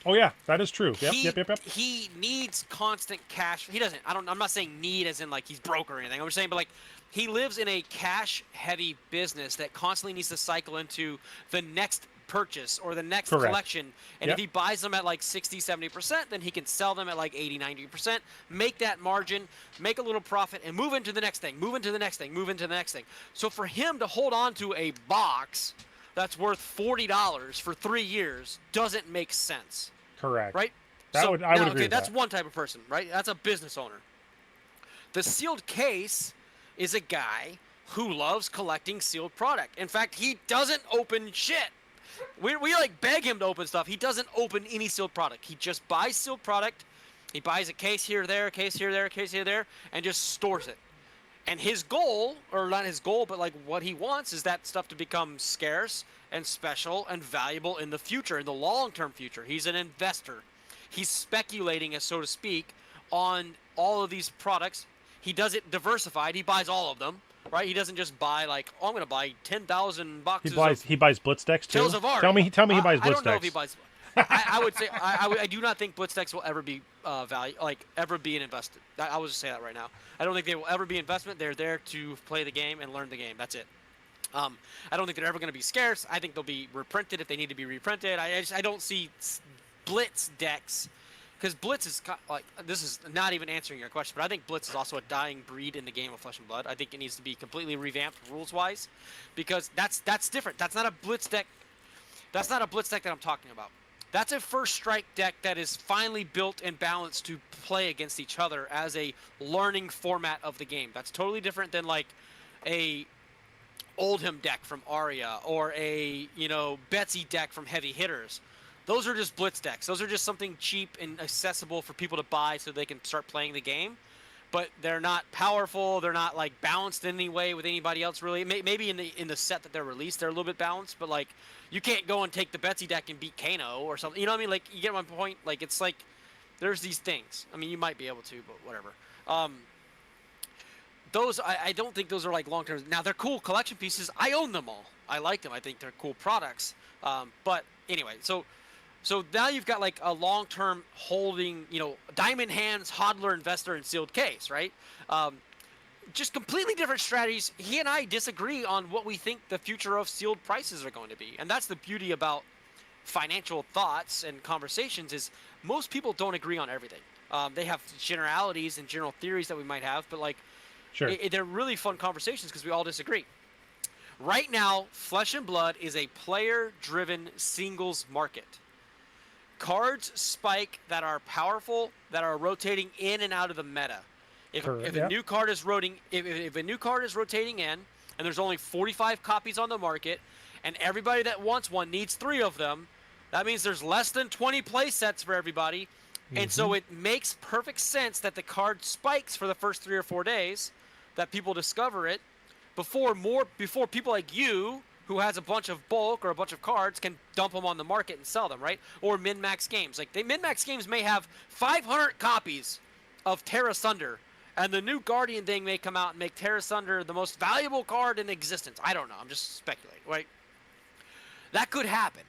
Oh yeah, that is true. Yep. He needs constant cash. He doesn't. I'm not saying need as in like he's broke or anything. I'm just saying, but like he lives in a cash-heavy business that constantly needs to cycle into the next purchase or the next collection. And if he buys them at like 60-70%, then he can sell them at like 80-90%, make that margin, make a little profit, and move into the next thing, move into the next thing, move into the next thing. So for him to hold on to a box that's worth $40 for 3 years doesn't make sense. Correct. Right? I would agree with that's that. one type of person, right? That's a business owner. The sealed case is a guy who loves collecting sealed product. In fact, he doesn't open shit. We like beg him to open stuff. He doesn't open any sealed product. He just buys sealed product. He buys a case here, there, a case here, there, a case here, there, and just stores it. And his goal, or not his goal, but like what he wants is that stuff to become scarce and special and valuable in the future, in the long-term future. He's an investor. He's speculating, as so to speak, on all of these products. He does it diversified. He buys all of them, right? He doesn't just buy like, oh, I'm going to buy 10,000 boxes. He buys Blitz decks too. Tales of Art. Tell me he buys Blitz decks. I don't know if he buys. I would say I do not think Blitz decks will ever be ever be an investment. I will just say that right now. I don't think they will ever be investment. They're there to play the game and learn the game. That's it. I don't think they're ever going to be scarce. I think they'll be reprinted if they need to be reprinted. I don't see Blitz decks. Because Blitz is like, this is not even answering your question, but I think Blitz is also a dying breed in the game of Flesh and Blood. I think it needs to be completely revamped rules-wise, because that's different. That's not a Blitz deck. That's not a Blitz deck that I'm talking about. That's a first strike deck that is finally built and balanced to play against each other as a learning format of the game. That's totally different than like a Oldham deck from Aria or a Betsy deck from Heavy Hitters. Those are just Blitz decks. Those are just something cheap and accessible for people to buy so they can start playing the game. But they're not powerful. They're not like balanced in any way with anybody else really. Maybe in the set that they're released, they're a little bit balanced. But like, you can't go and take the Betsy deck and beat Kano or something. You know what I mean? Like, you get my point? Like, it's like there's these things. I mean, you might be able to, but whatever. Those I don't think those are like long term. Now they're cool collection pieces. I own them all. I like them. I think they're cool products. But anyway, so now you've got like a long-term holding, diamond hands, hodler, investor, and sealed case, right? Just completely different strategies. He and I disagree on what we think the future of sealed prices are going to be. And that's the beauty about financial thoughts and conversations, is most people don't agree on everything. They have generalities and general theories that we might have, but like, Sure. they're really fun conversations because we all disagree. Right now, Flesh and Blood is a player-driven singles market. Cards spike that are powerful, that are rotating in and out of the meta. If a new card is if a new card is rotating in, and there's only 45 copies on the market, and everybody that wants one needs 3 of them, that means there's less than 20 play sets for everybody, and so it makes perfect sense that the card spikes for the first 3 or 4 days, that people discover it, before people like you, who has a bunch of bulk or a bunch of cards, can dump them on the market and sell them, right? Or min-max games. Like, min-max games may have 500 copies of Terra Sunder, and the new Guardian thing may come out and make Terra Sunder the most valuable card in existence. I don't know. I'm just speculating, right? That could happen.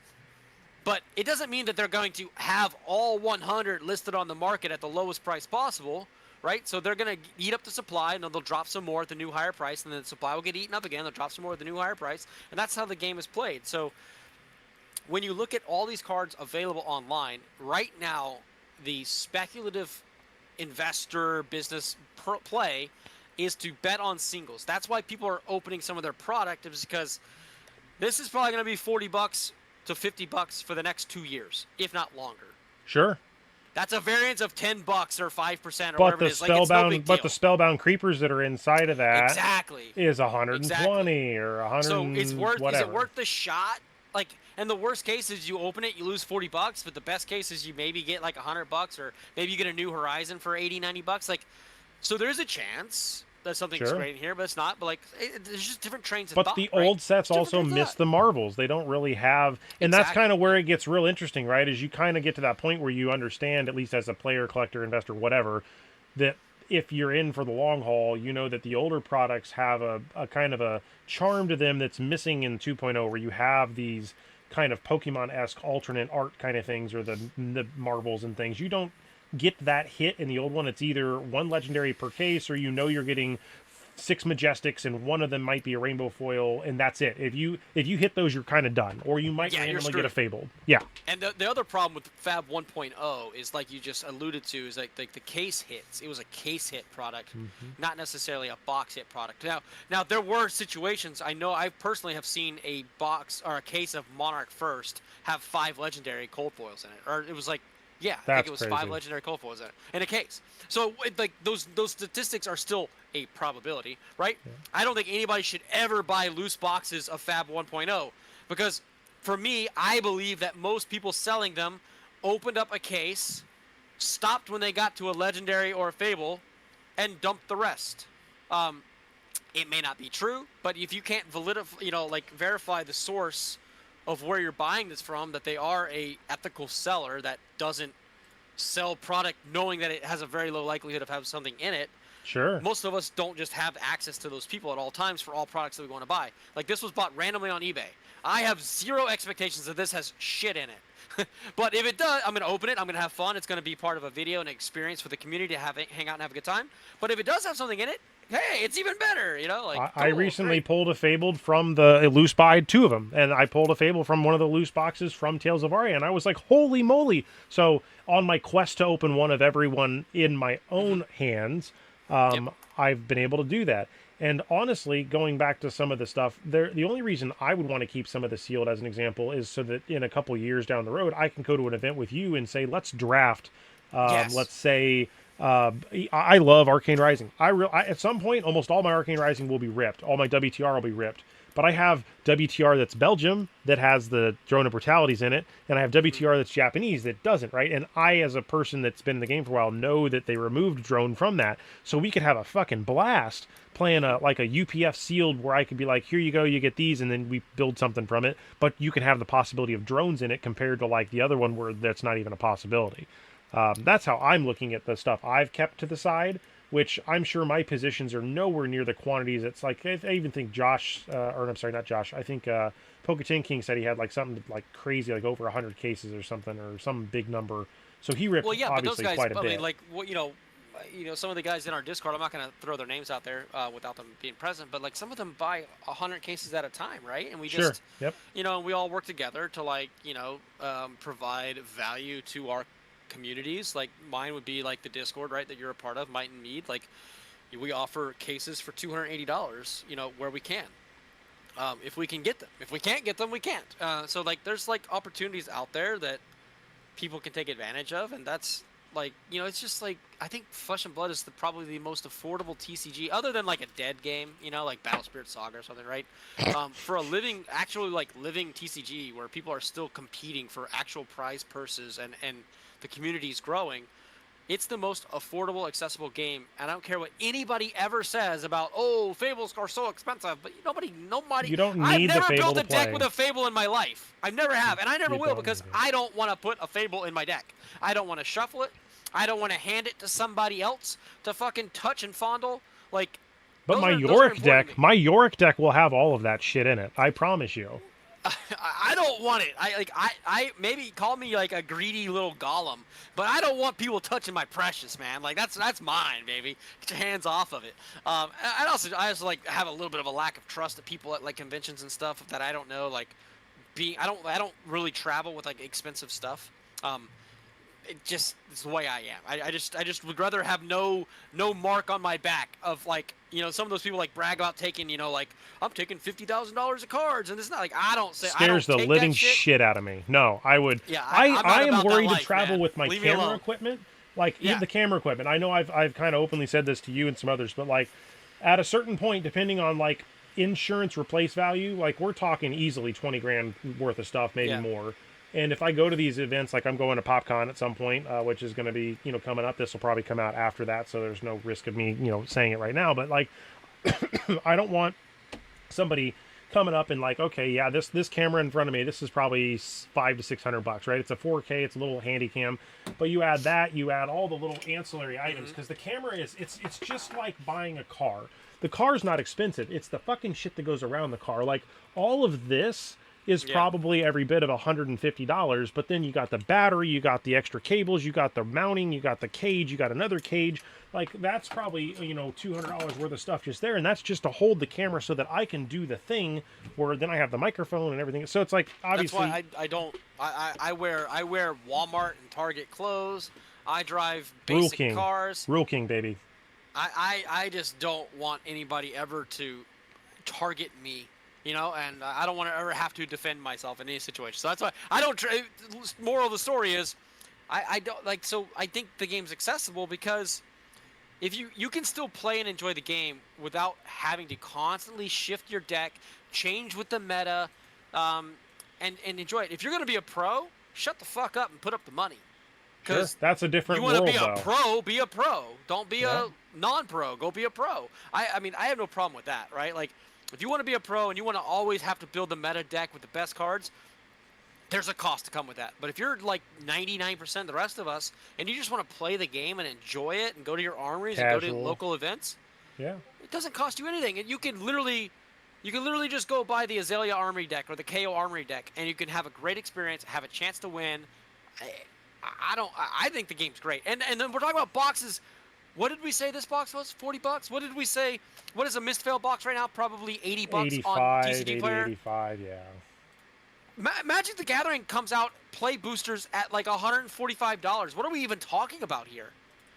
But it doesn't mean that they're going to have all 100 listed on the market at the lowest price possible, right? So they're going to eat up the supply, and then they'll drop some more at the new higher price, and then the supply will get eaten up again. They'll drop some more at the new higher price, and that's how the game is played. So when you look at all these cards available online, right now, the speculative investor business play is to bet on singles. That's why people are opening some of their product, is because this is probably going to be $40 to $50 for the next 2 years, if not longer. Sure. That's a variance of $10 or 5% or But whatever the it is. Like, it's no big deal. But the spellbound creepers that are inside of that exactly is 120 or 100. So it's worth. Whatever. Is it worth the shot? Like, and the worst case is you open it, you lose $40, but the best case is you maybe get like $100, or maybe you get a new Horizon for $80-$90. Like, so there's a chance that something's great in here, but it's not. But like, there's just different trains of thought. But the old sets also miss the marvels. They don't really have, and that's kind of where it gets real interesting, right? Is you kind of get to that point where you understand, at least as a player, collector, investor, whatever, that if you're in for the long haul, you know that the older products have a kind of a charm to them that's missing in 2.0, where you have these kind of Pokemon-esque alternate art kind of things, or the marbles and things. You don't get that hit in the old one. It's either one legendary per case, or you know you're getting 6 Majestics and one of them might be a rainbow foil, and that's it. If you hit those, you're kind of done, or you might randomly get a fabled. Yeah. And the other problem with Fab 1.0 is, like you just alluded to, is like the case hits. It was a case hit product, not necessarily a box hit product. Now there were situations, I know I personally have seen a box or a case of Monarch First have 5 legendary cold foils in it, or it was like, yeah, I think it was crazy. 5 legendary cold foils in a case. So like those statistics are still a probability, right? Yeah. I don't think anybody should ever buy loose boxes of Fab 1.0, because for me, I believe that most people selling them opened up a case, stopped when they got to a legendary or a fable, and dumped the rest. It may not be true, but if you can't verify the source of where you're buying this from, that they are a ethical seller that doesn't sell product knowing that it has a very low likelihood of having something in it. Sure. Most of us don't just have access to those people at all times for all products that we want to buy. Like, this was bought randomly on eBay. I have zero expectations that this has shit in it. But if it does, I'm going to open it. I'm going to have fun. It's going to be part of a video and an experience for the community to hang out and have a good time. But if it does have something in it, hey, it's even better, you know? Like, I recently pulled a Fabled from the loose buy, 2 of them, and I pulled a Fable from one of the loose boxes from Tales of Aria, and I was like, holy moly! So on my quest to open one of every one in my own hands, I've been able to do that. And honestly, going back to some of the stuff, the only reason I would want to keep some of the sealed, as an example, is so that in a couple years down the road, I can go to an event with you and say, let's draft, let's say... I love Arcane Rising. At some point, almost all my Arcane Rising will be ripped. All my WTR will be ripped. But I have WTR that's Belgium, that has the Drone of Brutalities in it, and I have WTR that's Japanese that doesn't, right? And I, as a person that's been in the game for a while, know that they removed Drone from that. So we could have a fucking blast playing a UPF sealed, where I could be like, here you go, you get these, and then we build something from it. But you can have the possibility of drones in it compared to like the other one where that's not even a possibility. That's how I'm looking at the stuff I've kept to the side, which I'm sure my positions are nowhere near the quantities. It's like, I even think Josh, or I'm sorry, not Josh, I think Poketin King said he had like something like crazy, like over 100 cases or something, or some big number. So he ripped obviously but those guys, quite a bit. Like, some of the guys in our Discord, I'm not going to throw their names out there without them being present, but like some of them buy 100 cases at a time, right? And we just, we all work together to provide value to our communities. Like mine would be like the Discord, right, that you're a part of, Might and Mead. Like we offer cases for $280, where we can. If we can get them. If we can't get them, we can't. So like there's like opportunities out there that people can take advantage of, and that's like, it's just like I think Flesh and Blood is probably the most affordable TCG other than like a dead game, like Battle Spirit Saga or something, right? For a living TCG where people are still competing for actual prize purses and the community is growing. It's the most affordable, accessible game, and I don't care what anybody ever says about, Fables are so expensive, but nobody. You don't need I've never the Fable built a to deck play. with a Fable in my life. I never have, and I never will because I don't want to put a Fable in my deck. I don't want to shuffle it. I don't want to hand it to somebody else to fucking touch and fondle. Like, but my Yorick deck will have all of that shit in it. I promise you. I don't want it. I maybe call me like a greedy little golem, but I don't want people touching my precious, man. Like that's mine, baby. Get your hands off of it. I also like have a little bit of a lack of trust of people at like conventions and stuff that I don't know. Like I don't really travel with like expensive stuff. It's the way I am. I just would rather have no mark on my back of like, some of those people like brag about taking, like I'm taking $50,000 of cards, and it's not like I don't scares the living shit out of me. No, I would. Yeah, I am worried life, to travel man. with my Leave camera equipment. Like the camera equipment. I know I've kind of openly said this to you and some others, but like at a certain point, depending on like insurance replace value, like we're talking easily 20 grand worth of stuff, maybe more. And if I go to these events, like I'm going to PopCon at some point, which is going to be, coming up. This will probably come out after that, so there's no risk of me, saying it right now. But like, I don't want somebody coming up and like, okay, yeah, this camera in front of me, this is probably $500 to $600, right? It's a 4K, it's a little handy cam, but you add that, you add all the little ancillary items, because the camera it's just like buying a car. The car's not expensive; it's the fucking shit that goes around the car. Like all of this is probably every bit of $150, but then you got the battery, you got the extra cables, you got the mounting, you got the cage, you got another cage. Like that's probably, $200 worth of stuff just there, and that's just to hold the camera so that I can do the thing where then I have the microphone and everything. So it's like obviously that's why I wear Walmart and Target clothes. I drive basic cars. Rule King, baby. I just don't want anybody ever to target me. And I don't want to ever have to defend myself in any situation. So that's why I don't. Moral of the story is, I don't like. So I think the game's accessible because if you can still play and enjoy the game without having to constantly shift your deck, change with the meta, and enjoy it. If you're gonna be a pro, shut the fuck up and put up the money. Because that's a different world. You want to be a pro, be a pro. Don't be a non-pro. Go be a pro. I mean, I have no problem with that, right? Like. If you want to be a pro and you want to always have to build the meta deck with the best cards, there's a cost to come with that. But if you're like 99% of the rest of us and you just want to play the game and enjoy it and go to your armories and go to local events, it doesn't cost you anything. And you can literally just go buy the Azalea Armory deck or the KO Armory deck, and you can have a great experience, have a chance to win. I think the game's great. And then we're talking about boxes. What did we say this box was? $40? What did we say? What is a Mistfail box right now? Probably $80 on TCG Player. 85, yeah. Magic the Gathering comes out play boosters at like $145. What are we even talking about here?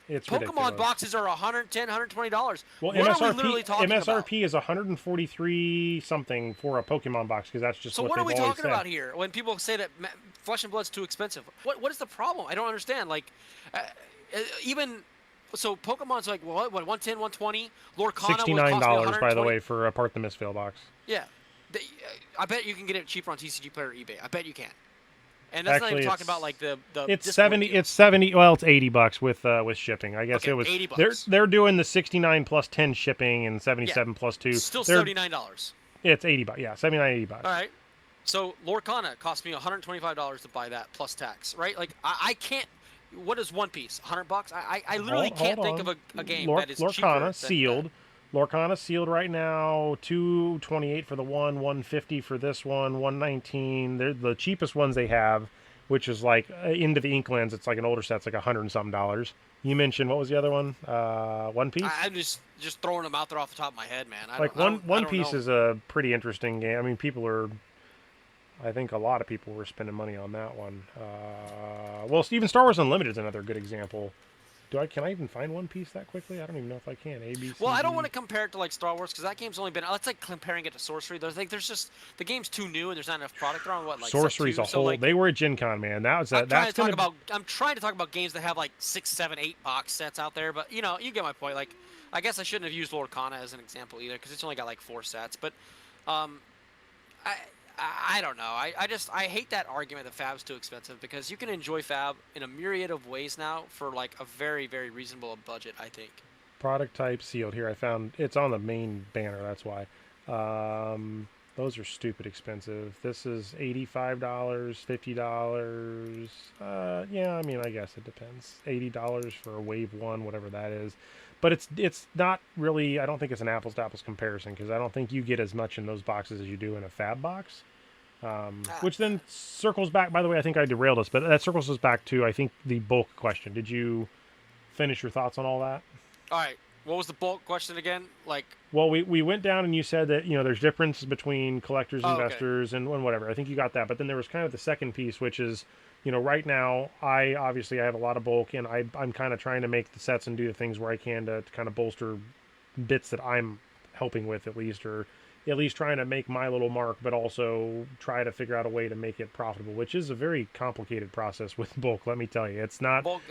It's Pokemon ridiculous. Boxes are $110, $120. Well, what are we literally talking about? MSRP is 143 something for a Pokemon box because that's just so what are we talking said. about here when people say that Flesh and Blood's too expensive? What is the problem? I don't understand. Like, even. So Pokemon's like what 110, 120. Lorcana $69 by the way for a Part the Mistfail box. Yeah, I bet you can get it cheaper on TCG Player or eBay. I bet you can. And that's not even talking about like the. It's 70. It's 70. Well, it's $80 with shipping. I guess it was. $80. They're doing the 69 plus 10 shipping and 77 plus 2. Still $79. It's $80. Yeah, 79, $80. All right. So Lorcana cost me $125 to buy that plus tax. Right? Like I can't. What is One Piece? $100? I literally can't think of a game that is Lorcana cheaper sealed. Lorcana sealed right now, $228 for the one, $150 for this one, $119. They're the cheapest ones they have, which is like Into the Inklands. It's like an older set. It's like $100 and something. You mentioned what was the other one? One Piece. I'm just throwing them out there off the top of my head, man. One Piece is a pretty interesting game. I mean, people are. I think a lot of people were spending money on that one. Well, even Star Wars Unlimited is another good example. Can I even find One Piece that quickly? I don't even know if I can. A, B, C, Well, I don't D. want to compare it to like Star Wars because that game's only been. That's like comparing it to Sorcery. There's just the game's too new and there's not enough product. They're on what like set Sorcery's two. a So whole. like They were at Gen Con, man. That's gonna. I'm trying to talk about games that have like 6, 7, 8 box sets out there. But you get my point. Like, I guess I shouldn't have used Lord Kana as an example either because it's only got like 4 sets. But um, I I don't know. I hate that argument that Fab's too expensive because you can enjoy Fab in a myriad of ways now for like a very, very reasonable budget, I think. Product type sealed. Here, I found it's on the main banner. That's why. Those are stupid expensive. This is $85, $50. Yeah, I mean, I guess it depends. $80 for a Wave One, whatever that is. But it's not really. I don't think it's an apples to apples comparison because I don't think you get as much in those boxes as you do in a Fab box. Which then circles back. By the way, I think I derailed us, but that circles us back to I think the bulk question. Did you finish your thoughts on all that? All right. What was the bulk question again? Like, Well, we went down and you said that there's differences between collectors, oh, okay. investors, and whatever. I think you got that, but then there was kind of the second piece, which is right now I have a lot of bulk, and I'm kind of trying to make the sets and do the things where I can to kind of bolster bits that I'm helping with at least, or at least trying to make my little mark, but also try to figure out a way to make it profitable, which is a very complicated process with bulk. Let me tell you, it's not bulk.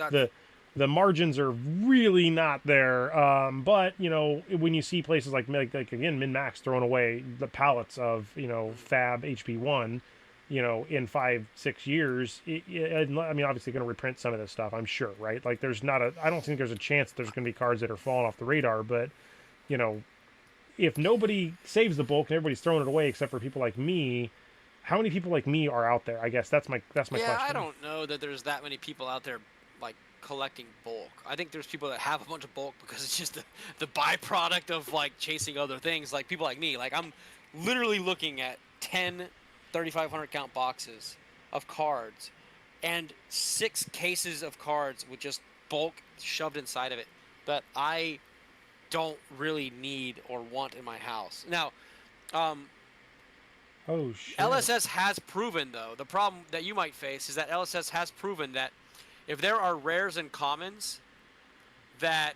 the margins are really not there. But when you see places like again Min-Max throwing away the pallets of Fab HP1, in 5-6 years, I mean obviously going to reprint some of this stuff, I'm sure, right? Like I don't think there's a chance that there's going to be cards that are falling off the radar, but if nobody saves the bulk and everybody's throwing it away except for people like me, how many people like me are out there? I guess that's my question. Yeah, I don't know that there's that many people out there like collecting bulk. I think there's people that have a bunch of bulk because it's just the byproduct of like chasing other things. Like people like me. Like I'm literally looking at 10 3,500 count boxes of cards and 6 cases of cards with just bulk shoved inside of it that I don't really need or want in my house. Now, oh shit. LSS has proven, though, the problem that you might face is that LSS has proven that if there are rares and commons that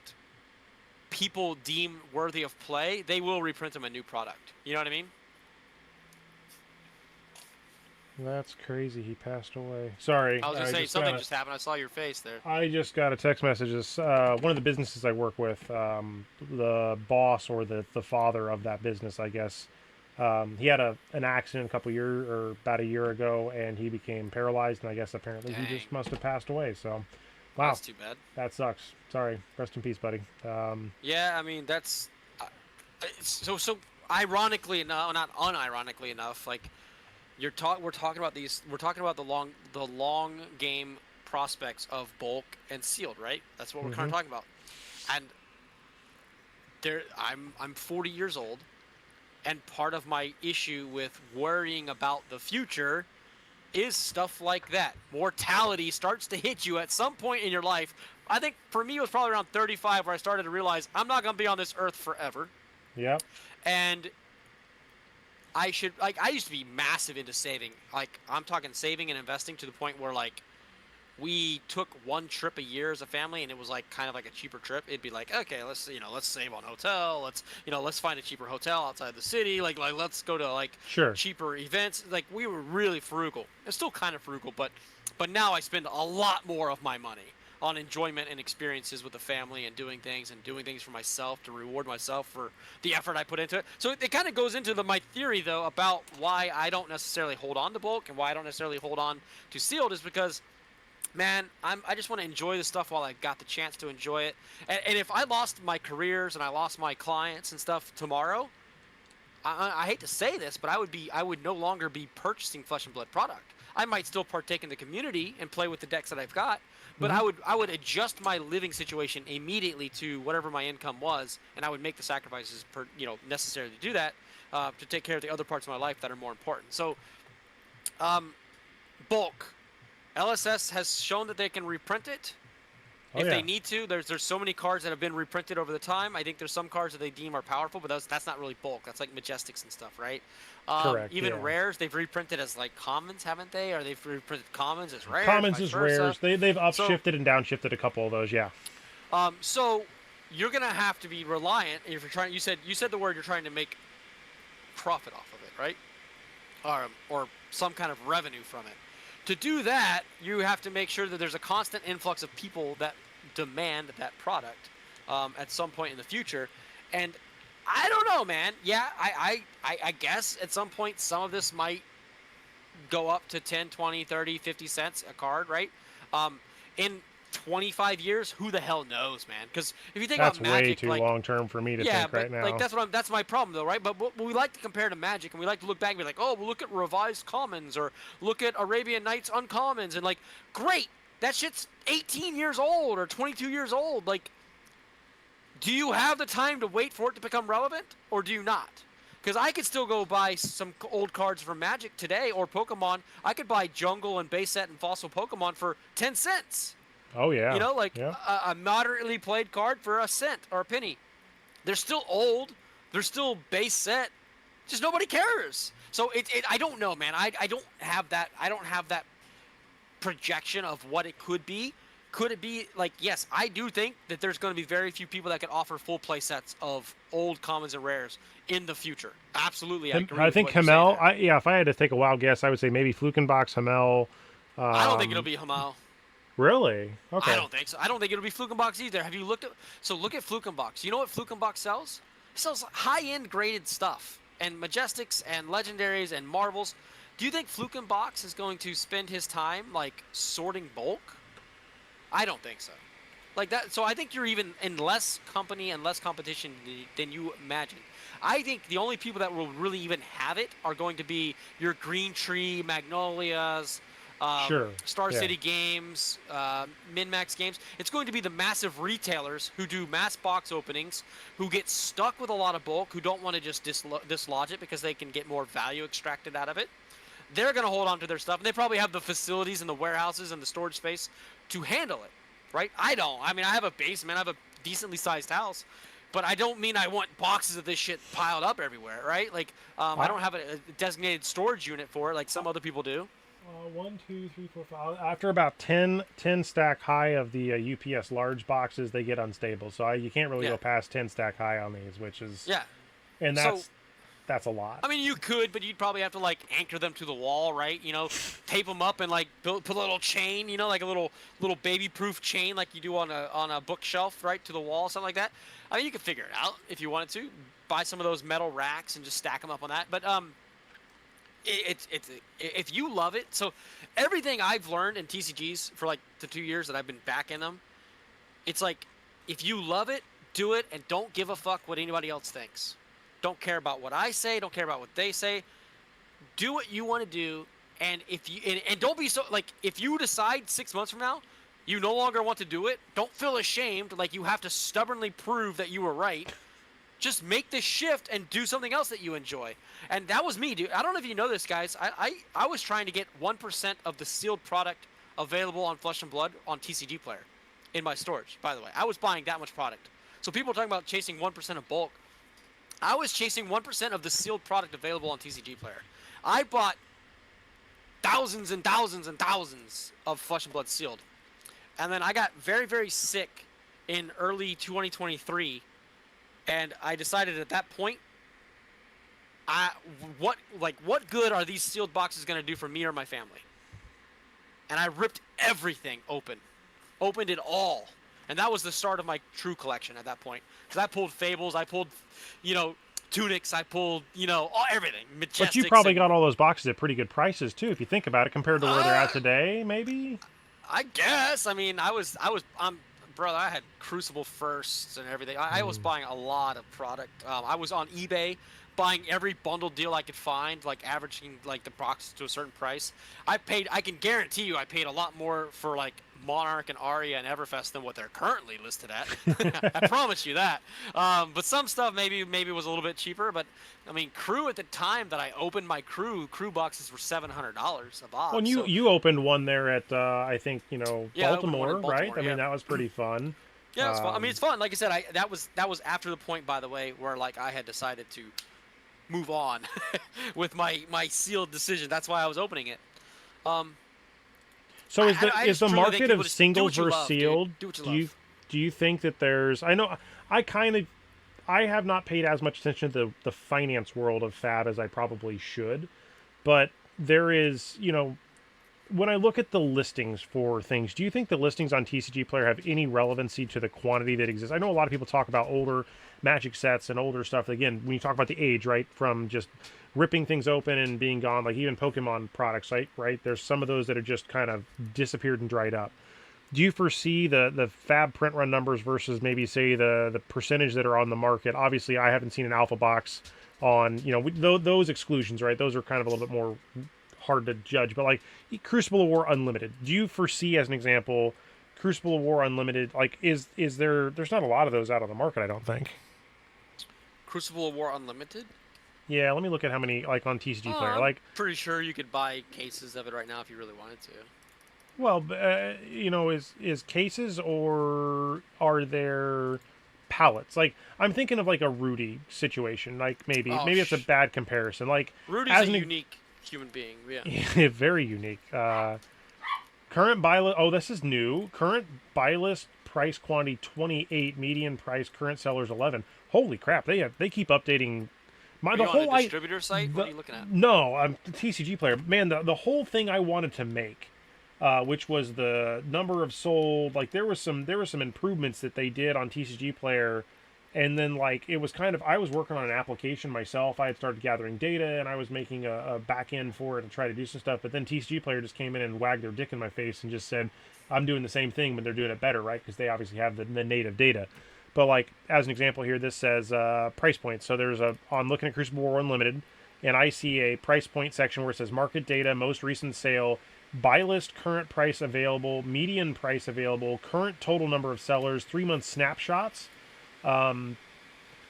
people deem worthy of play, they will reprint them a new product. You know what I mean? That's crazy. He passed away. Sorry. I was going to say, something just happened. I saw your face there. I just got a text message. One of the businesses I work with, the boss or the father of that business, I guess, he had an accident about a year ago, and he became paralyzed, and I guess apparently Dang. he just must have passed away. So, wow. That's too bad. That sucks. Sorry. Rest in peace, buddy. Yeah, I mean, that's... So ironically enough, not unironically enough, like... We're talking about the long game prospects of bulk and sealed, right? That's what we're kind of talking about. And I'm 40 years old, and part of my issue with worrying about the future is stuff like that. Mortality starts to hit you at some point in your life. I think for me it was probably around 35 where I started to realize I'm not going to be on this earth forever. Yep. And I used to be massive into saving. Like, I'm talking saving and investing to the point where, like, we took one trip a year as a family, and it was, like, kind of like a cheaper trip. It'd be like, okay, let's save on hotel. Let's find a cheaper hotel outside the city. Like let's go to, like, cheaper events. Like, we were really frugal. It's still kind of frugal, but now I spend a lot more of my money on enjoyment and experiences with the family and doing things for myself to reward myself for the effort I put into it. So it kind of goes into my theory, though, about why I don't necessarily hold on to bulk and why I don't necessarily hold on to sealed is because, man, I just want to enjoy the stuff while I got the chance to enjoy it. And if I lost my careers and I lost my clients and stuff tomorrow, I hate to say this, but I would no longer be purchasing Flesh and Blood product. I might still partake in the community and play with the decks that I've got, but I would adjust my living situation immediately to whatever my income was, and I would make the sacrifices necessary to do that to take care of the other parts of my life that are more important. So, bulk, LSS has shown that they can reprint it. Oh, if yeah. they need to. There's so many cards that have been reprinted over the time. I think there's some cards that they deem are powerful, but that's not really bulk. That's like Majestics and stuff, right? Correct, Even yeah. rares, they've reprinted as like commons, haven't they? Or they've reprinted commons as rares, Commons vice is versa. rares. They've So, upshifted and downshifted a couple of those, yeah. so you're gonna have to be reliant if you're trying. You said the word, you're trying to make profit off of it, right? Or some kind of revenue from it. To do that, you have to make sure that there's a constant influx of people that demand that product at some point in the future. And I don't know, man. Yeah, I guess at some point some of this might go up to 10, 20, 30, 50 cents a card, right? In 25 years, who the hell knows, man? Because if you think That's about Magic, way too like, long term for me to yeah, think but right now. like that's my problem though, right? But we like to compare to Magic, and we like to look back and be like, oh, well, look at revised commons, or look at Arabian Nights uncommons, and like, great, that shit's 18 years old or 22 years old. Like, do you have the time to wait for it to become relevant, or do you not? Because I could still go buy some old cards from Magic today, or Pokemon. I could buy Jungle and Base Set and Fossil Pokemon for 10 cents. Oh, yeah. You know, like yeah. a moderately played card for a cent or a penny. They're still old. They're still base set. Just nobody cares. So I don't know, man. I don't have that. I don't have that projection of what it could be. Could it be like, yes, I do think that there's going to be very few people that can offer full play sets of old commons and rares in the future. Absolutely, I agree. I think Hamel. If I had to take a wild guess, I would say maybe Flukenbox, Hamel. I don't think it'll be Hamel. Really? Okay. I don't think so. I don't think it'll be Flukenbox either. Have you looked at? So look at Flukenbox. You know what Flukenbox sells? It sells high-end graded stuff and Majestics and Legendaries and Marvels. Do you think Flukenbox is going to spend his time like sorting bulk? I don't think so. Like that. So I think you're even in less company and less competition than you imagine. I think the only people that will really even have it are going to be your Green Tree, Magnolias. Sure. Star Yeah. City Games, Min-Max Games. It's going to be the massive retailers who do mass box openings, who get stuck with a lot of bulk, who don't want to just dislodge it because they can get more value extracted out of it. They're going to hold on to their stuff, and they probably have the facilities and the warehouses and the storage space to handle it, right? I don't. I mean, I have a basement. I have a decently sized house. But I don't mean I want boxes of this shit piled up everywhere, right? Like, I don't have a designated storage unit for it like some other people do. 1, 2, 3, 4, 5. After about 10 stack high of the UPS large boxes, they get unstable. So you can't really go past 10 stack high on these, which is and that's a lot. I mean, you could, but you'd probably have to like anchor them to the wall, right? You know, tape them up and like put a little chain, you know, like a little baby-proof chain, like you do on a bookshelf, right, to the wall, something like that. I mean, you could figure it out if you wanted to. Buy some of those metal racks and just stack them up on that. But it's if you love it. So everything I've learned in TCGs for like the 2 years that I've been back in them, it's like if you love it, do it, and don't give a fuck what anybody else thinks. Don't care about what I say. Don't care about what they say. Do what you want to do, and if you and don't be so like if you decide 6 months from now you no longer want to do it, don't feel ashamed like you have to stubbornly prove that you were right. Just make the shift and do something else that you enjoy. And that was me, dude. I don't know if you know this, guys. I was trying to get 1% of the sealed product available on Flesh and Blood on TCG Player in my storage, by the way. I was buying that much product. So people are talking about chasing 1% of bulk. I was chasing 1% of the sealed product available on TCG Player. I bought thousands and thousands and thousands of Flesh and Blood sealed. And then I got very, very sick in early 2023. And I decided at that point, what good are these sealed boxes going to do for me or my family? And I ripped everything open. Opened it all. And that was the start of my true collection at that point. Because I pulled Fables, I pulled, Tunics, I pulled, everything. Majestics. But you probably got all those boxes at pretty good prices, too, if you think about it, compared to where they're at today, maybe? I guess. I mean, brother, I had Crucible firsts and everything. I was buying a lot of product. I was on eBay buying every bundle deal I could find, like averaging like the boxes to a certain price. I can guarantee you I paid a lot more for like Monarch and Aria and Everfest than what they're currently listed at. I promise you that. But some stuff maybe was a little bit cheaper. But I mean, Crew at the time that I opened my Crew boxes were $700 a Well, box. and So you opened one there at I think yeah, I opened one Baltimore, in right? Baltimore, I mean yeah. that was pretty fun. Yeah, it's fun. I mean, it's fun. Like I said, that was after the point, by the way, where like I had decided to move on with my sealed decision. That's why I was opening it. So is the truly think market people of just do singles what you versus love, dude. sealed? Do what you love. Do you think that there's? I know I have not paid as much attention to the finance world of Fab as I probably should, but there is, when I look at the listings for things, do you think the listings on TCG Player have any relevancy to the quantity that exists? I know a lot of people talk about older Magic sets and older stuff. Again, when you talk about the age, right, from just ripping things open and being gone, like even Pokemon products, right? There's some of those that have just kind of disappeared and dried up. Do you foresee the Fab print run numbers versus maybe say the percentage that are on the market? Obviously, I haven't seen an alpha box on those exclusions, right? Those are kind of a little bit more hard to judge, but like Crucible of War Unlimited, do you foresee, as an example, Crucible of War Unlimited, like is there's not a lot of those out on the market, I don't think. Crucible of War Unlimited? Yeah, let me look at how many like on TCG Player. Like, pretty sure you could buy cases of it right now if you really wanted to. well, is cases or are there pallets? Like, I'm thinking of like a Rudy situation. Like maybe it's a bad comparison. Like Rudy's a unique human being. Yeah. Very unique. Current buy list. Oh, this is new. Current buy list price quantity 28. Median price current sellers 11. Holy crap! They keep updating. The whole on a distributor site. What are you looking at? No, I'm the TCG Player. Man, the whole thing I wanted to make, which was the number of sold. Like there was some improvements that they did on TCG Player. And then, like, it was kind of, I was working on an application myself. I had started gathering data, and I was making a back end for it and try to do some stuff. But then TCG Player just came in and wagged their dick in my face and just said, I'm doing the same thing, but they're doing it better, right? Because they obviously have the native data. But, like, as an example here, this says price points. So there's on looking at Crucible War Unlimited, and I see a price point section where it says market data, most recent sale, buy list, current price available, median price available, current total number of sellers, 3-month snapshots.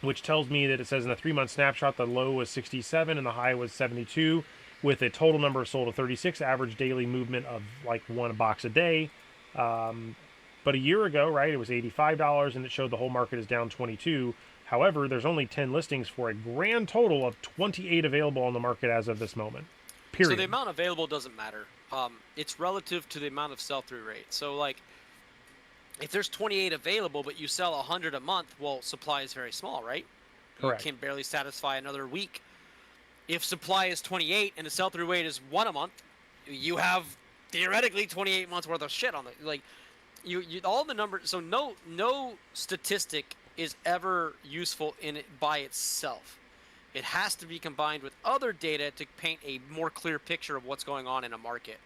Which tells me that it says in the 3-month snapshot the low was 67 and the high was 72, with a total number of sold of 36, average daily movement of like one box a day. But a year ago, right, it was $85 and it showed the whole market is down 22. However, there's only 10 listings for a grand total of 28 available on the market as of this moment. Period. So the amount available doesn't matter. It's relative to the amount of sell-through rate. So like, if there's 28 available, but you sell 100 a month, well, supply is very small, right? Correct. You can barely satisfy another week. If supply is 28 and the sell-through rate is 1 a month, you have theoretically 28 months worth of shit on it. Like, you all the numbers. So no statistic is ever useful in it by itself. It has to be combined with other data to paint a more clear picture of what's going on in a market.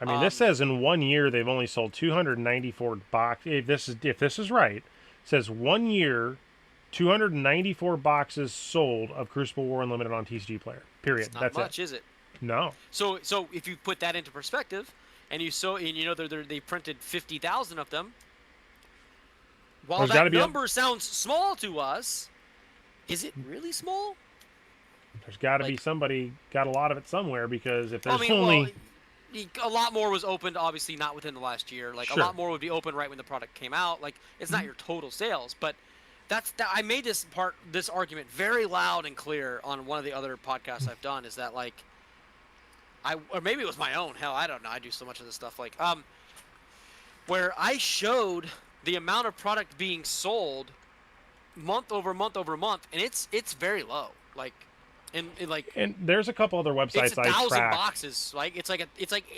I mean, this says in 1 year they've only sold 294 boxes. If this is right, it says 1 year, 294 boxes sold of Crucible War Unlimited on TCG Player. Period. It's not That's much, it. is it? No. So if you put that into perspective, and they printed 50,000 of them, while that number sounds small to us, is it really small? There's got to be somebody got a lot of it somewhere, because if there's a lot more was opened, obviously not within the last year. Like, sure. A lot more would be open right when the product came out. Like, it's not your total sales, but I made this argument very loud and clear on one of the other podcasts I've done. Is that like, or maybe it was my own. Hell, I don't know. I do so much of this stuff. Like, where I showed the amount of product being sold month over month over month, and it's very low. Like. And there's a couple other websites it's 1,000 boxes. Like it's like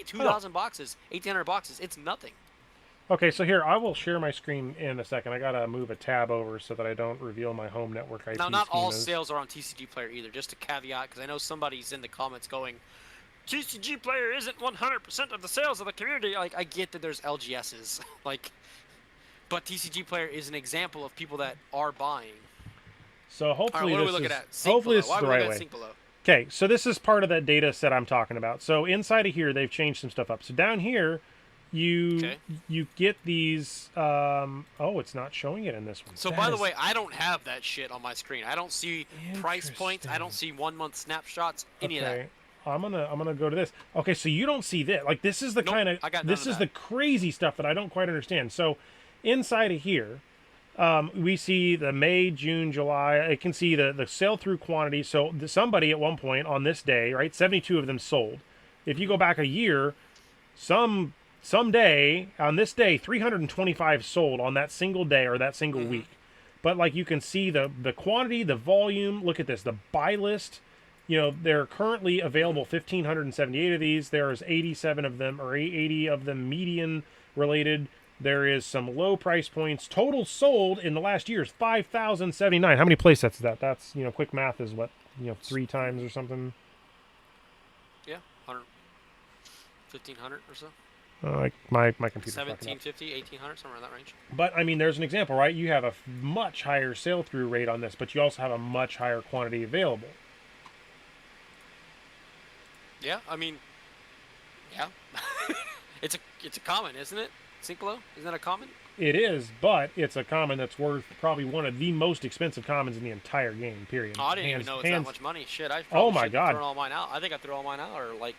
2,000 boxes, 1,800 boxes. It's nothing. Okay, so here I will share my screen in a second. I gotta move a tab over so that I don't reveal my home network IP. Now, not all sales are on TCG Player either. Just a caveat, because I know somebody's in the comments going, "TCG Player isn't 100% of the sales of the community." Like, I get that there's LGSs, like, but TCG Player is an example of people that are buying. So All right, hopefully what are we this looking is at? Sync hopefully below. this is Why are the we right looking way. at sync below? Okay, so this is part of that data set I'm talking about. So inside of here, they've changed some stuff up. So down here, you Okay. you get these. Oh, it's not showing it in this one. So That by the is way, I don't have that shit on my screen. I don't see price points. I don't interesting. see 1 month snapshots. Any of that. Okay, I'm gonna go to this. Okay, so you don't see this. Like this is the Nope, kind of I got none this of is that. the crazy stuff that I don't quite understand. So inside of here, we see the May, June, July. I can see the sale through quantity. So somebody at one point on this day, right, 72 of them sold. If you go back a year, someday on this day, 325 sold on that single day or that single week. But like you can see the quantity, the volume. Look at this, the buy list. You know, there are currently available 1,578 of these. There is 87 of them, or 80 of them median related. There is some low price points. Total sold in the last year is 5,079. How many play sets is that? That's, quick math is what, 3 times or something. Yeah, 100, 1,500 or so. Like my computer's fucking up. 1,750, 1,800, somewhere in that range. But I mean, there's an example, right? You have a much higher sale through rate on this, but you also have a much higher quantity available. Yeah, I mean, yeah. it's a common, isn't it? Sync below? Isn't that a common? It is, but it's a common that's worth probably one of the most expensive commons in the entire game. Period. Oh, I didn't even know it's that much money. Shit, I probably Oh my shouldn't God. have thrown all mine out. I think I threw all mine out, or like,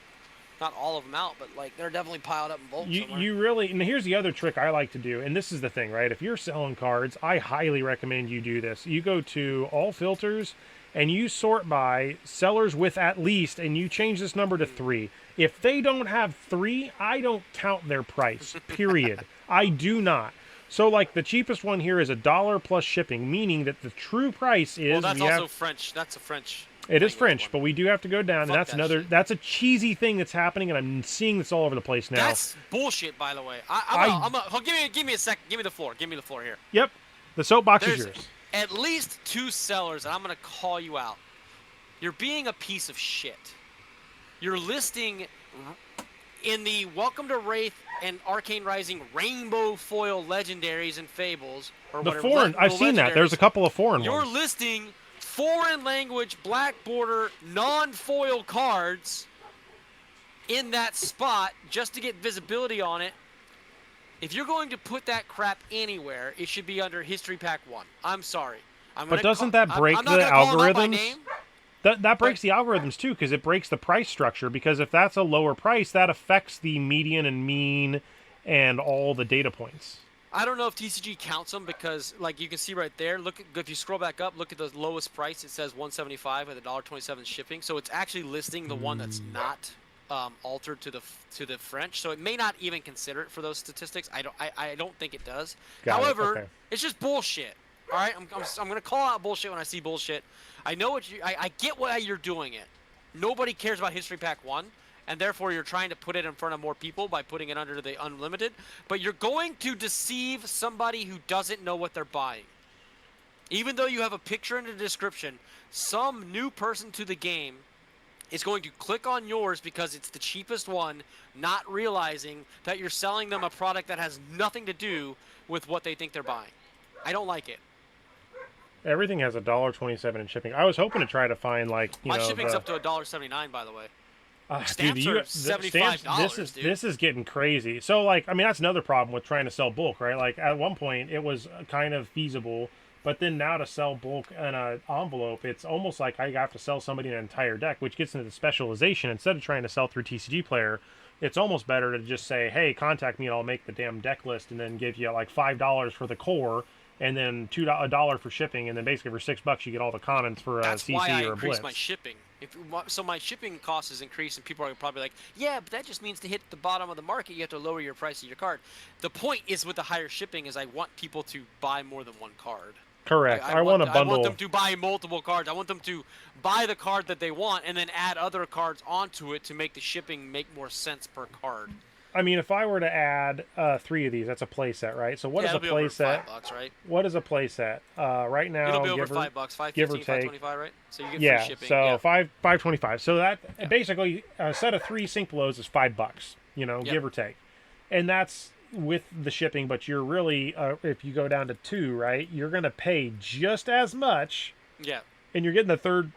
not all of them out, but like they're definitely piled up in bulk somewhere. You really, and here's the other trick I like to do, and this is the thing, right? If you're selling cards, I highly recommend you do this. You go to all filters, and you sort by sellers with at least, and you change this number to 3. If they don't have 3, I don't count their price. Period. I do not. So, like, the cheapest one here is $1 plus shipping, meaning that the true price is. Well, that's also French. That's a French. It is French, but we do have to go down, and Fuck that's that another. shit. That's a cheesy thing that's happening, and I'm seeing this all over the place now. That's bullshit, by the way. Give me a second. Give me the floor. Give me the floor here. Yep, the soapbox is There's yours. at least 2 sellers, and I'm gonna call you out. You're being a piece of shit. You're listing in the Welcome to Wraith and Arcane Rising Rainbow Foil Legendaries and Fables, or The whatever. foreign, I've seen that. There's a couple of foreign You're ones. listing foreign language, black border, non-foil cards in that spot just to get visibility on it. If you're going to put that crap anywhere, it should be under History Pack 1. I'm sorry. But doesn't that break I'm the not gonna call them out by algorithms? name. That breaks the algorithms too, because it breaks the price structure. Because if that's a lower price, that affects the median and mean and all the data points. I don't know if TCG counts them because, like, you can see right there. If you scroll back up, look at the lowest price. It says $175 with $1.27 shipping. So it's actually listing the one that's not altered to the French. So it may not even consider it for those statistics. I don't think it does. However, Okay. it's just bullshit. All right, I'm gonna call out bullshit when I see bullshit. I know I get why you're doing it. Nobody cares about History Pack 1. And therefore, you're trying to put it in front of more people by putting it under the unlimited. But you're going to deceive somebody who doesn't know what they're buying. Even though you have a picture in the description, some new person to the game is going to click on yours because it's the cheapest one, not realizing that you're selling them a product that has nothing to do with what they think they're buying. I don't like it. Everything has $1.27 in shipping. I was hoping to try to find My shipping's up to $1.79, by the way. dude, Stamps are $75, dude. This is getting crazy. So, that's another problem with trying to sell bulk, right? Like, at one point, it was kind of feasible, but then now to sell bulk in an envelope, it's almost like I have to sell somebody an entire deck, which gets into the specialization. Instead of trying to sell through TCG Player, it's almost better to just say, hey, contact me and I'll make the damn deck list and then give you, $5 for the core and then $1 for shipping, and then basically for $6 you get all the commons for a That's CC why I or a increased Blitz. my shipping. So my shipping cost is increased, and people are probably like, yeah, but that just means to hit the bottom of the market, you have to lower your price of your card. The point is with the higher shipping is I want people to buy more than one card. Correct. I want to bundle. I want them to buy multiple cards. I want them to buy the card that they want and then add other cards onto it to make the shipping make more sense per card. I mean, if I were to add 3 of these, that's a play set, right? So what is a play set? $5, right? What is a play set? Right now, It'll be over $5, $5.15, give or take. $5.25, right? So you get free shipping. So $5.25. So that basically a set of 3 sync belows is $5, give or take, and that's with the shipping. But you're really, if you go down to 2, right, you're going to pay just as much Yeah. and you're getting the third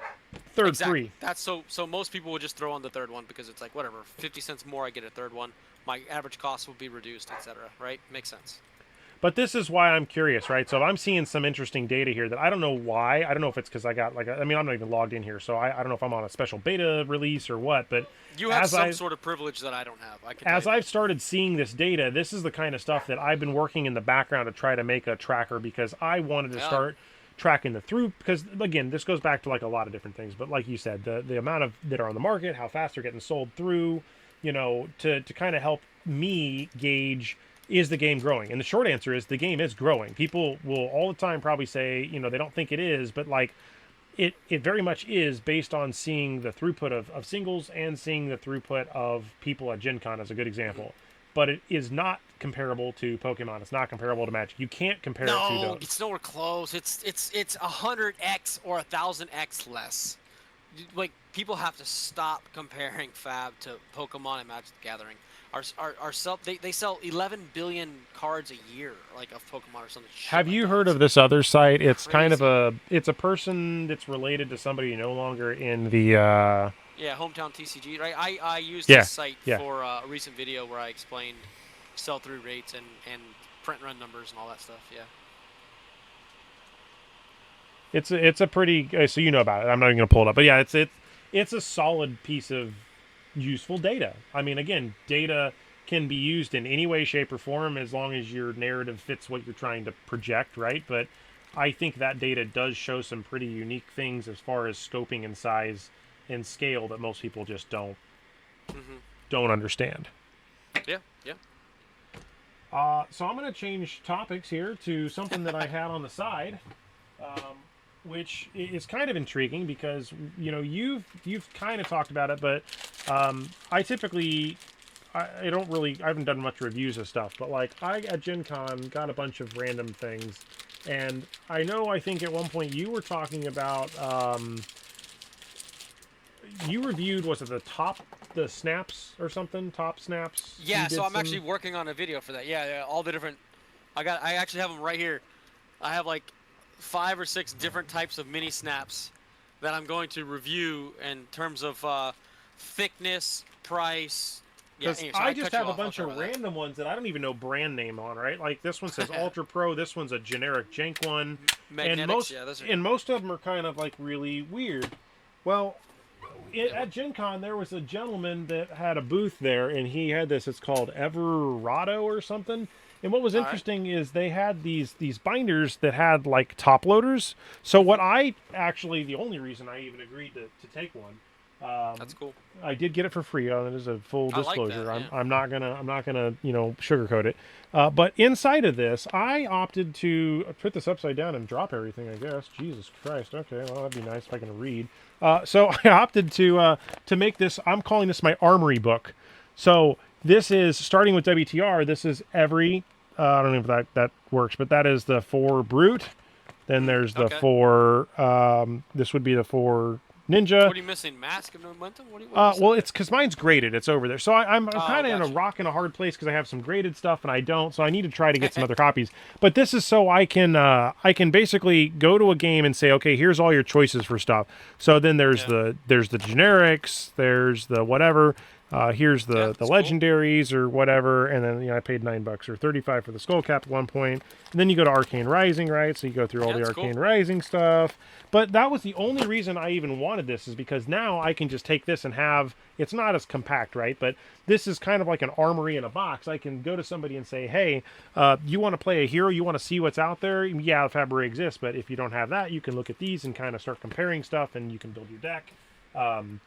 Exactly. free. That's so most people would just throw on the third one because it's like whatever, 50 cents more I get a third one. My average cost will be reduced, etc. Right? Makes sense. But this is why I'm curious, right? So I'm seeing some interesting data here that I don't know why. I don't know if it's because I got I mean, I'm not even logged in here, so I don't know if I'm on a special beta release or what. But You have some sort of privilege that I don't have. I can. As I've started seeing this data, this is the kind of stuff that I've been working in the background to try to make a tracker because I wanted to start tracking the through. Because again, this goes back to like a lot of different things. But like you said, the amount of that are on the market, how fast they're getting sold through, to kind of help me gauge, is the game growing? And the short answer is the game is growing. People will all the time probably say, they don't think it is, but like it very much is, based on seeing the throughput of singles and seeing the throughput of people at Gen Con as a good example. But it is not comparable to Pokemon. It's not comparable to Magic. You can't compare it to those. No, it's nowhere close. It's 100x or 1000x less. Like, people have to stop comparing Fab to Pokemon and Magic the Gathering. They sell 11 billion cards a year, like, of Pokemon or something. Have you heard of this other site? It's kind of it's a person that's related to somebody no longer in the yeah, Hometown TCG, right? I used this site for a recent video where I explained sell-through rates and print run numbers and all that stuff. Yeah. It's a pretty, so you know about it. I'm not even gonna pull it up, but yeah, it's a solid piece of useful data. I mean, again, data can be used in any way, shape, or form as long as your narrative fits what you're trying to project, right? But I think that data does show some pretty unique things as far as scoping and size and scale that most people just don't understand. Yeah, yeah. So I'm going to change topics here to something that I had on the side, which is kind of intriguing because you've kind of talked about it, but I typically I haven't done much reviews of stuff, but like I at Gen Con got a bunch of random things, and I think at one point you were talking about you reviewed, was it the snaps or something? Top snaps? Yeah, so I'm actually working on a video for that. Yeah, all the different. I actually have them right here. I have like 5 or 6 different types of mini snaps that I'm going to review in terms of thickness, price. Yeah, anyway, so I just have a bunch of random ones that I don't even know brand name on, right? Like this one says Ultra Pro, this one's a generic Jank one. Magnetics, and most of them are kind of like really weird. Well, at Gen Con, there was a gentleman that had a booth there, and he had this. It's called Everrado or something. And what was interesting is they had these binders that had like top loaders. So what the only reason I even agreed to take one. That's cool. I did get it for free. That is a full disclosure. Like that, yeah. I'm not gonna sugarcoat it. But inside of this, I opted to put this upside down and drop everything. I guess. Jesus Christ. Okay, well that'd be nice if I can read. So I opted to make this. I'm calling this my armory book. So this is starting with WTR. This is every. I don't know if that works, but that is the 4 Brute. Then there's the 4. This would be the 4 Ninja. What are you missing? Mask of Momentum? Well, it's because mine's graded. It's over there. So I'm kind of in a rock and a hard place because I have some graded stuff and I don't. So I need to try to get some other copies. But this is so I can basically go to a game and say, okay, here's all your choices for stuff. So then there's the generics. There's the whatever. Here's the legendaries or whatever, and then I paid $9 or $35 for the skull cap at one point. And then you go to Arcane Rising, right? So you go through all the Arcane Rising stuff. But that was the only reason I even wanted this, is because now I can just take this and it's not as compact, right? But this is kind of like an armory in a box. I can go to somebody and say, hey, you want to play a hero? You want to see what's out there? Yeah, the Fabric exists, but if you don't have that, you can look at these and kind of start comparing stuff, and you can build your deck.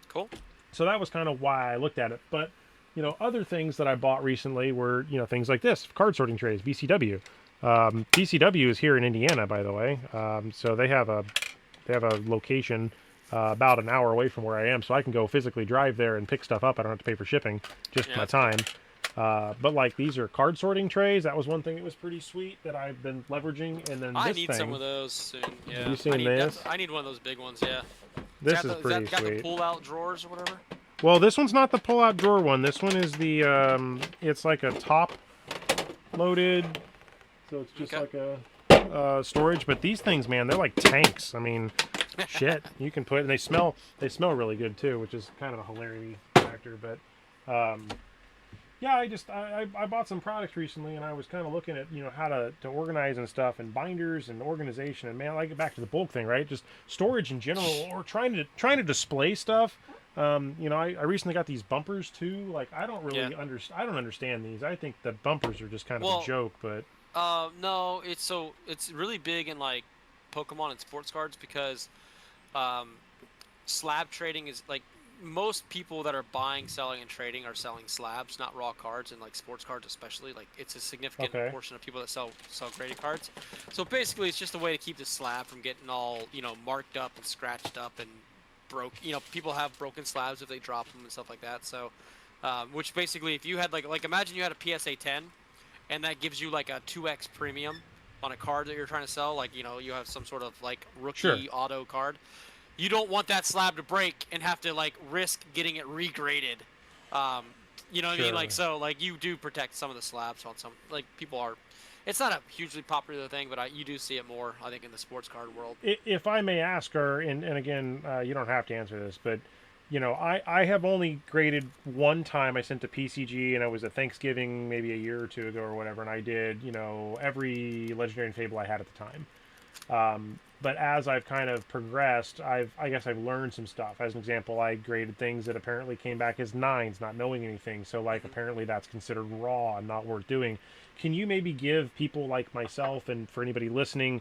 Cool. So that was kind of why I looked at it. But, other things that I bought recently were, things like this, card sorting trays, BCW. BCW is here in Indiana, by the way. So they have a location about an hour away from where I am, so I can go physically drive there and pick stuff up. I don't have to pay for shipping, just my time. But like, these are card sorting trays. That was one thing that was pretty sweet that I've been leveraging. And then I need some of those soon. Yeah. Have you seen this? I need one of those big ones. Yeah. This is pretty sweet. Got the pull-out drawers or whatever? Well, this one's not the pull-out drawer one. This one is the, it's like a top-loaded, so it's just like a storage. But these things, man, they're like tanks. I mean, shit. You can put, and they smell really good too, which is kind of a hilarity factor. But yeah, I bought some products recently, and I was kind of looking at how to organize and stuff, and binders and organization, and man, I like it back to the bulk thing, right? Just storage in general, or trying to display stuff. I recently got these bumpers too. Like I don't Yeah. really I don't understand these. I think the bumpers are just kind of a Well, joke, but no, it's really big in like Pokemon and sports cards because um, slab trading is like most people that are buying, selling, and trading are selling slabs, not raw cards, and like sports cards especially. Like it's a significant okay, portion of people that sell graded cards. So basically, it's just a way to keep the slab from getting all marked up and scratched up and broke. People have broken slabs if they drop them and stuff like that. So, which basically, if you had like imagine you had a PSA 10, and that gives you like a 2x premium on a card that you're trying to sell. Like you have some sort of like sure, rookie auto card. You don't want that slab to break and have to like risk getting it regraded. Um, you know what I mean? Like sure. so, like you do protect some of the slabs on some. Like people are. It's not a hugely popular thing, but you do see it more, I think, in the sports card world. If I may ask, or and again, you don't have to answer this, but I have only graded one time. I sent to PCG, and it was at Thanksgiving, maybe a year or two ago or whatever, and I did every legendary and fable I had at the time. But as I've kind of progressed, I guess I've learned some stuff. As an example, I graded things that apparently came back as nines, not knowing anything. So like Hmm. apparently that's considered raw and not worth doing. Can you maybe give people like myself and for anybody listening,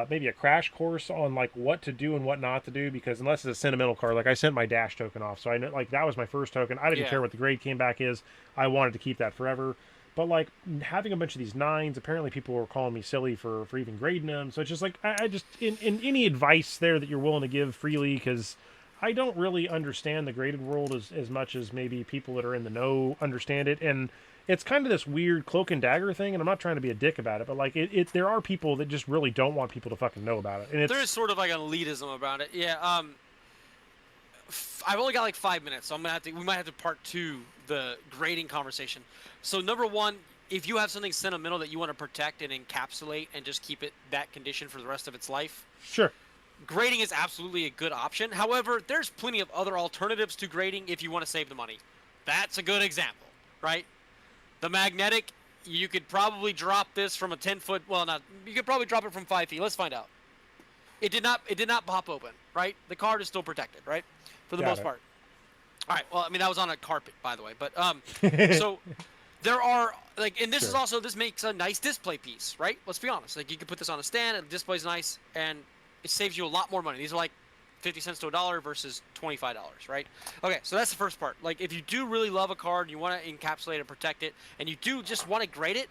maybe a crash course on like what to do and what not to do? Because unless it's a sentimental card, like I sent my dash token off, so I know like that was my first token. I didn't Yeah. care what the grade came back is. I wanted to keep that forever. But like having a bunch of these nines, apparently people were calling me silly for even grading them. So it's just like I just in any advice there that you're willing to give freely, because I don't really understand the graded world as much as maybe people that are in the know understand it. And it's kind of this weird cloak and dagger thing. And I'm not trying to be a dick about it, but like there are people that just really don't want people to fucking know about it. And There is it's sort of like an elitism about it. Yeah. I've only got like 5 minutes, so we might have to part two the grading conversation. So number one, if you have something sentimental that you want to protect and encapsulate and just keep it that condition for the rest of its life, sure, grading is absolutely a good option. However, there's plenty of other alternatives to grading if you want to save the money. That's a good example, right? The magnetic, you could probably drop this from a 10-foot. Well, not. You could probably drop it from 5 feet. Let's find out. It did not. It did not pop open, right? The card is still protected, right, for the got most it. part. All right. Well, I mean that was on a carpet, by the way. But so there are like, and this is Sure. also this makes a nice display piece, right? Let's be honest. Like you can put this on a stand, and the display's nice, and it saves you a lot more money. These are like 50 cents to $1 versus $25, right? Okay, so that's the first part. Like if you do really love a card, you want to encapsulate and protect it, and you do just want to grade it,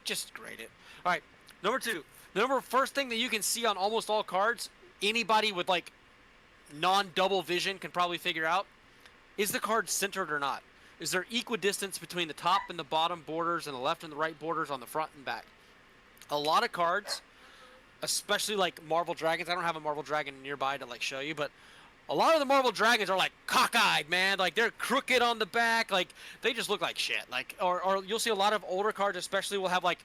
just grade it. All right. Number two. The first thing that you can see on almost all cards, anybody with like non-double vision can probably figure out, is the card centered or not? Is there equidistance between the top and the bottom borders and the left and the right borders on the front and back? A lot of cards, especially like Marvel Dragons, I don't have a Marvel Dragon nearby to like show you, but a lot of the Marvel Dragons are like cockeyed, man. Like they're crooked on the back. Like they just look like shit. Like or you'll see a lot of older cards, especially will have like,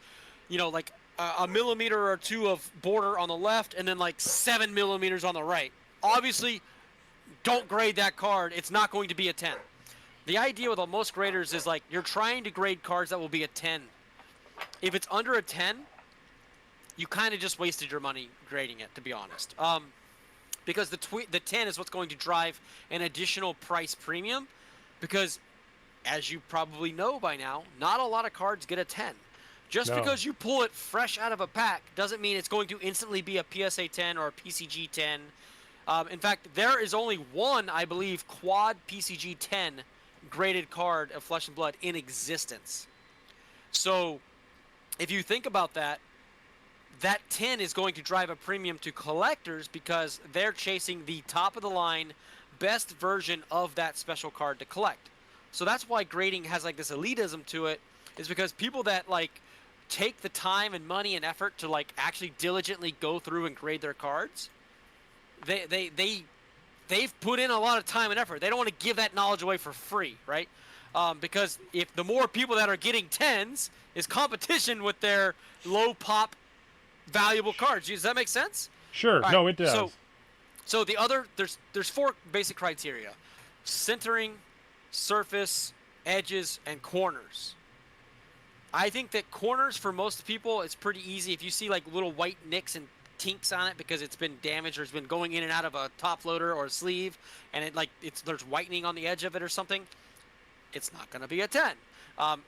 like a millimeter or two of border on the left and then like 7 millimeters on the right. Obviously, don't grade that card. It's not going to be a 10. The idea with most graders is like you're trying to grade cards that will be a 10. If it's under a 10, you kind of just wasted your money grading it, to be honest. Because the 10 is what's going to drive an additional price premium. Because, as you probably know by now, not a lot of cards get a 10. Just No. because you pull it fresh out of a pack doesn't mean it's going to instantly be a PSA 10 or a PCG 10. In fact, there is only one, I believe, quad PCG 10 graded card of Flesh and Blood in existence. So, if you think about that, that 10 is going to drive a premium to collectors because they're chasing the top of the line best version of that special card to collect. So that's why grading has like this elitism to it, is because people that like take the time and money and effort to like actually diligently go through and grade their cards, they've put in a lot of time and effort. They don't want to give that knowledge away for free, right? Because if the more people that are getting 10s is competition with their low pop valuable cards. Does that make sense? Sure. All right, No, it does. So there's 4 basic criteria: centering, surface, edges, and corners. I think that corners for most people it's pretty easy. If you see like little white nicks and tinks on it because it's been damaged or it's been going in and out of a top loader or a sleeve, and there's whitening on the edge of it or something, it's not going to be a 10.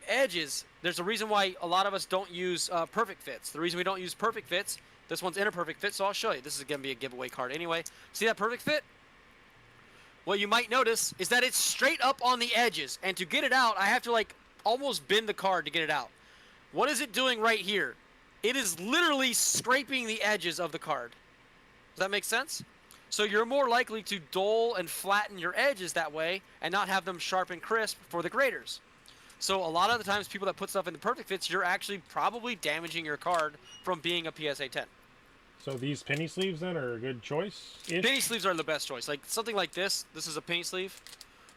Edges, there's a reason why a lot of us don't use perfect fits. The reason we don't use perfect fits, this one's in a perfect fit, so I'll show you. This is going to be a giveaway card anyway. See that perfect fit? What you might notice is that it's straight up on the edges, and to get it out, I have to like almost bend the card to get it out. What is it doing right here? It is literally scraping the edges of the card. Does that make sense? So you're more likely to dull and flatten your edges that way and not have them sharp and crisp for the graders. So a lot of the times people that put stuff in the perfect fits, you're actually probably damaging your card from being a PSA 10. So these penny sleeves then are a good choice? Penny sleeves are the best choice. Like something like this. This is a penny sleeve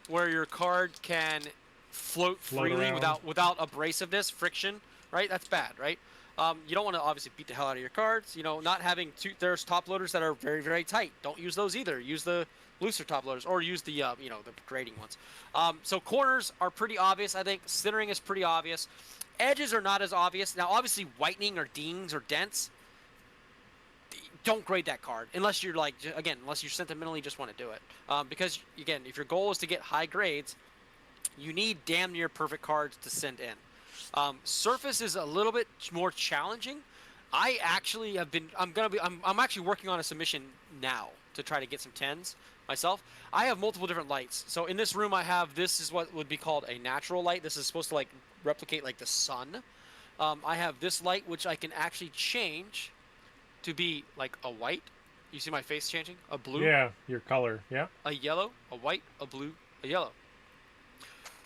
where your card can float freely without abrasiveness, friction, right? That's bad, right? You don't want to obviously beat the hell out of your cards. You know, not having there's top loaders that are very, very tight. Don't use those either. Use the looser top loaders or use the, the grading ones. So corners are pretty obvious, I think. Centering is pretty obvious. Edges are not as obvious. Now, obviously, whitening or dings or dents, don't grade that card unless you're like, again, unless you sentimentally just want to do it. Because, again, if your goal is to get high grades, you need damn near perfect cards to send in. Surface is a little bit more challenging. I actually have been, I'm actually working on a submission now to try to get some 10s myself. I have multiple different lights. So in this room I have, this is what would be called a natural light. This is supposed to like replicate like the sun. I have this light which I can actually change to be like a white. You see my face changing? A blue? Yeah, your color, yeah. A yellow, a white, a blue, a yellow.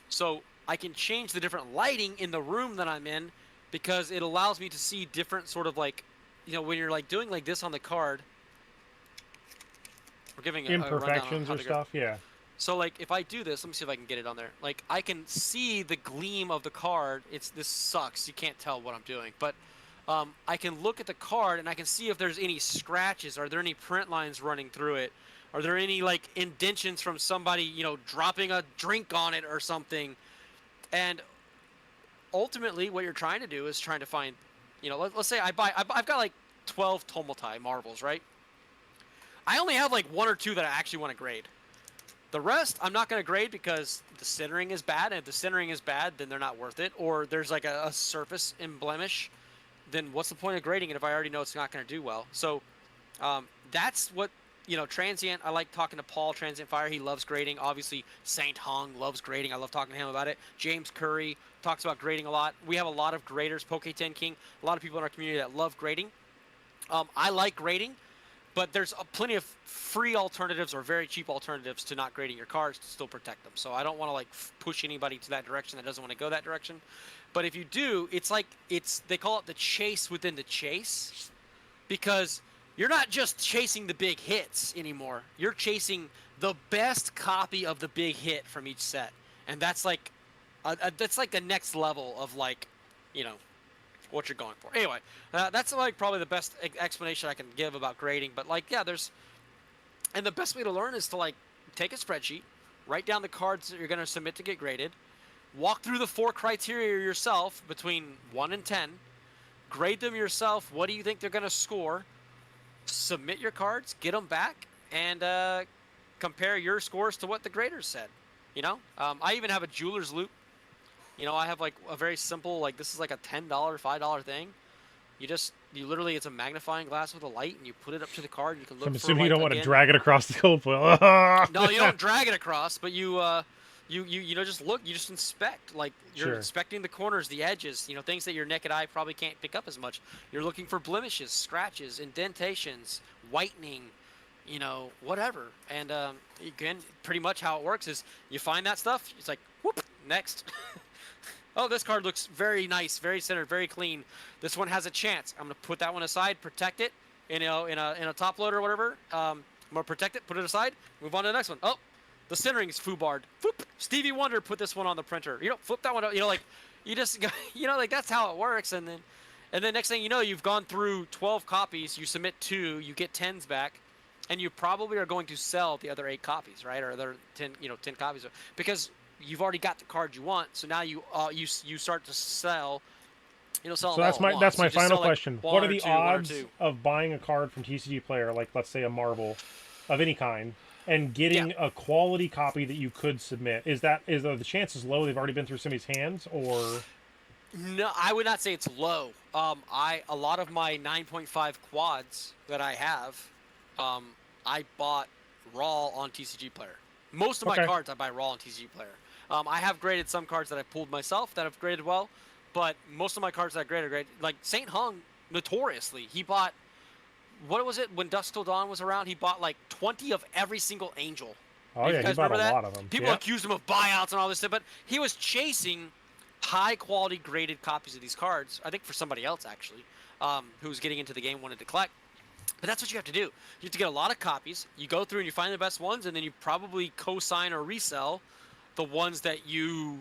So I can change the different lighting in the room that I'm in because it allows me to see different sort of like, when you're like doing like this on the card. We're giving imperfections or stuff, yeah. So like if I do this, let me see if I can get it on there. Like I can see the gleam of the card. This sucks. You can't tell what I'm doing, but I can look at the card and I can see if there's any scratches. Are there any print lines running through it? Are there any like indentions from somebody, dropping a drink on it or something? And ultimately, what you're trying to do is trying to find, let's say I've got like 12 Tomotai marbles, right? I only have like 1 or 2 that I actually want to grade. The rest, I'm not going to grade because the centering is bad. And if the centering is bad, then they're not worth it. Or there's like a surface blemish. Then what's the point of grading it if I already know it's not going to do well? So that's what, Transient, I like talking to Paul, Transient Fire. He loves grading. Obviously, Saint Hung loves grading. I love talking to him about it. James Curry talks about grading a lot. We have a lot of graders, Poke10 King, a lot of people in our community that love grading. I like grading, but there's plenty of free alternatives or very cheap alternatives to not grading your cards to still protect them. So I don't want to like push anybody to that direction that doesn't want to go that direction. But if you do, it's like they call it the chase within the chase, because you're not just chasing the big hits anymore. You're chasing the best copy of the big hit from each set, and that's like the next level of like, what you're going for. Anyway, that's like probably the best explanation I can give about grading. But like, yeah, and the best way to learn is to like take a spreadsheet, write down the cards that you're going to submit to get graded, walk through the 4 criteria yourself between 1 and 10, grade them yourself. What do you think they're going to score? Submit your cards, get them back, and compare your scores to what the graders said. I even have a jeweler's loop. I have like a very simple, like this is like a $10, $5 thing. You literally, it's a magnifying glass with a light, and you put it up to the card. And you can look. I'm for assuming you like, don't want to drag it across the cold foil. No, you don't drag it across, but you just look. You just inspect. Like you're inspecting the corners, the edges. Things that your naked eye probably can't pick up as much. You're looking for blemishes, scratches, indentations, whitening, whatever. And again, pretty much how it works is you find that stuff. It's like whoop, next. Oh, this card looks very nice, very centered, very clean. This one has a chance. I'm gonna put that one aside, protect it, in a top loader or whatever. I'm gonna protect it, put it aside, move on to the next one. Oh, the centering is foobarred. Whoop. Stevie Wonder put this one on the printer. Flip that one out. Like you just, like that's how it works. And then next thing you know, you've gone through 12 copies. You submit 2, you get 10s back. and you probably are going to sell the other 8 copies, right? Or other 10, 10 copies, because you've already got the card you want. So now you start to sell. You don't sell So them all at once. that's my You just final sell, like, question. one What are or the two, one or odds two. of buying a card from TCG Player, like let's say a Marvel, of any kind, and Yeah. getting a quality copy that you could submit? Are the chances low? They've already been through somebody's hands, or No, I would not say it's low. A lot of my 9.5 quads that I have, I bought raw on TCG Player. Most of my okay, cards I buy raw on TCG Player. I have graded some cards that I pulled myself that have graded well, but most of my cards that I graded are great. Like Saint Hung, notoriously, he bought, what was it, when Dusk Till Dawn was around, he bought like 20 of every single Angel. oh You yeah, he guys bought a remember that? lot of them. People Yeah. accused him of buyouts and all this stuff, but he was chasing high quality graded copies of these cards. I think for somebody else actually, who was getting into the game, wanted to collect. But that's what you have to do. You have to get a lot of copies. You go through and you find the best ones, and then you probably co-sign or resell the ones that you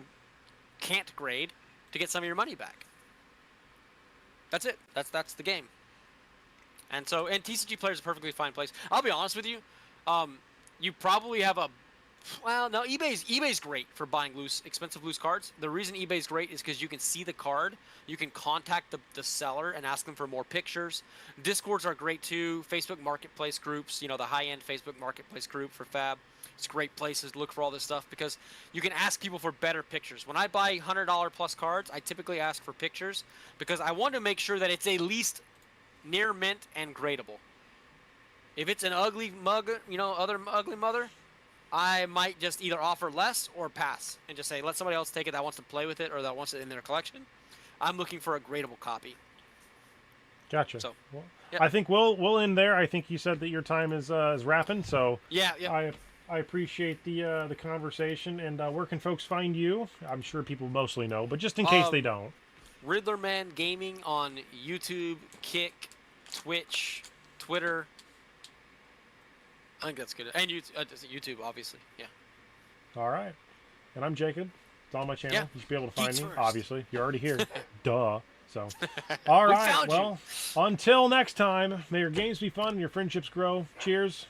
can't grade to get some of your money back. That's it. That's the game. And TCG Player is a perfectly fine place. I'll be honest with you. You probably have a, well, no, eBay's great for buying expensive loose cards. The reason eBay's great is because you can see the card. You can contact the seller and ask them for more pictures. Discords are great too. Facebook Marketplace groups, the high-end Facebook Marketplace group for Fab. It's great places to look for all this stuff because you can ask people for better pictures. When I buy $100 plus cards, I typically ask for pictures because I want to make sure that it's at least near mint and gradable. If it's an ugly mug, other ugly mother, I might just either offer less or pass and just say, let somebody else take it that wants to play with it or that wants it in their collection. I'm looking for a gradable copy. Gotcha. So, well, yeah. I think we'll end there. I think you said that your time is wrapping, so Yeah. I appreciate the conversation. And where can folks find you? I'm sure people mostly know, but just in case they don't. Riddlerman Gaming on YouTube, Kick, Twitch, Twitter. I think that's good. And YouTube, obviously. Yeah. All right. And I'm Jacob. It's on my channel. Yeah. You should be able to find Geeks me. first. Obviously, you're already here. Duh. So, all We right. found Well, until next time, may your games be fun and your friendships grow. Cheers.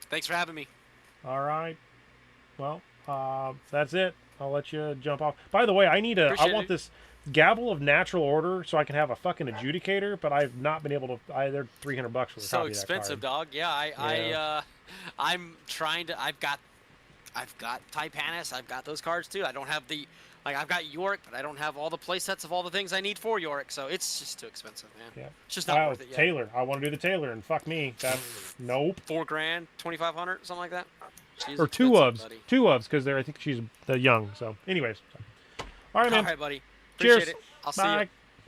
Thanks for having me. All right. Well, that's it. I'll let you jump off. By the way, I want this gavel of natural order so I can have a fucking adjudicator, but I've not been able to. They're $300 for the So copy of that expensive, card. dog. Yeah, I'm trying to. I've got Tyrannus. I've got those cards too. I don't have I've got Yorick, but I don't have all the play sets of all the things I need for Yorick. So it's just too expensive, man. Yeah. It's just not worth it yet. Taylor. I want to do the Taylor, and fuck me. That's nope. $4,000, 2,500, something like that. She's Or expensive, buddy. two ofs, because I think she's the young. So, anyways. All right, man. All right, buddy. Appreciate Cheers. it. I'll see Bye. you.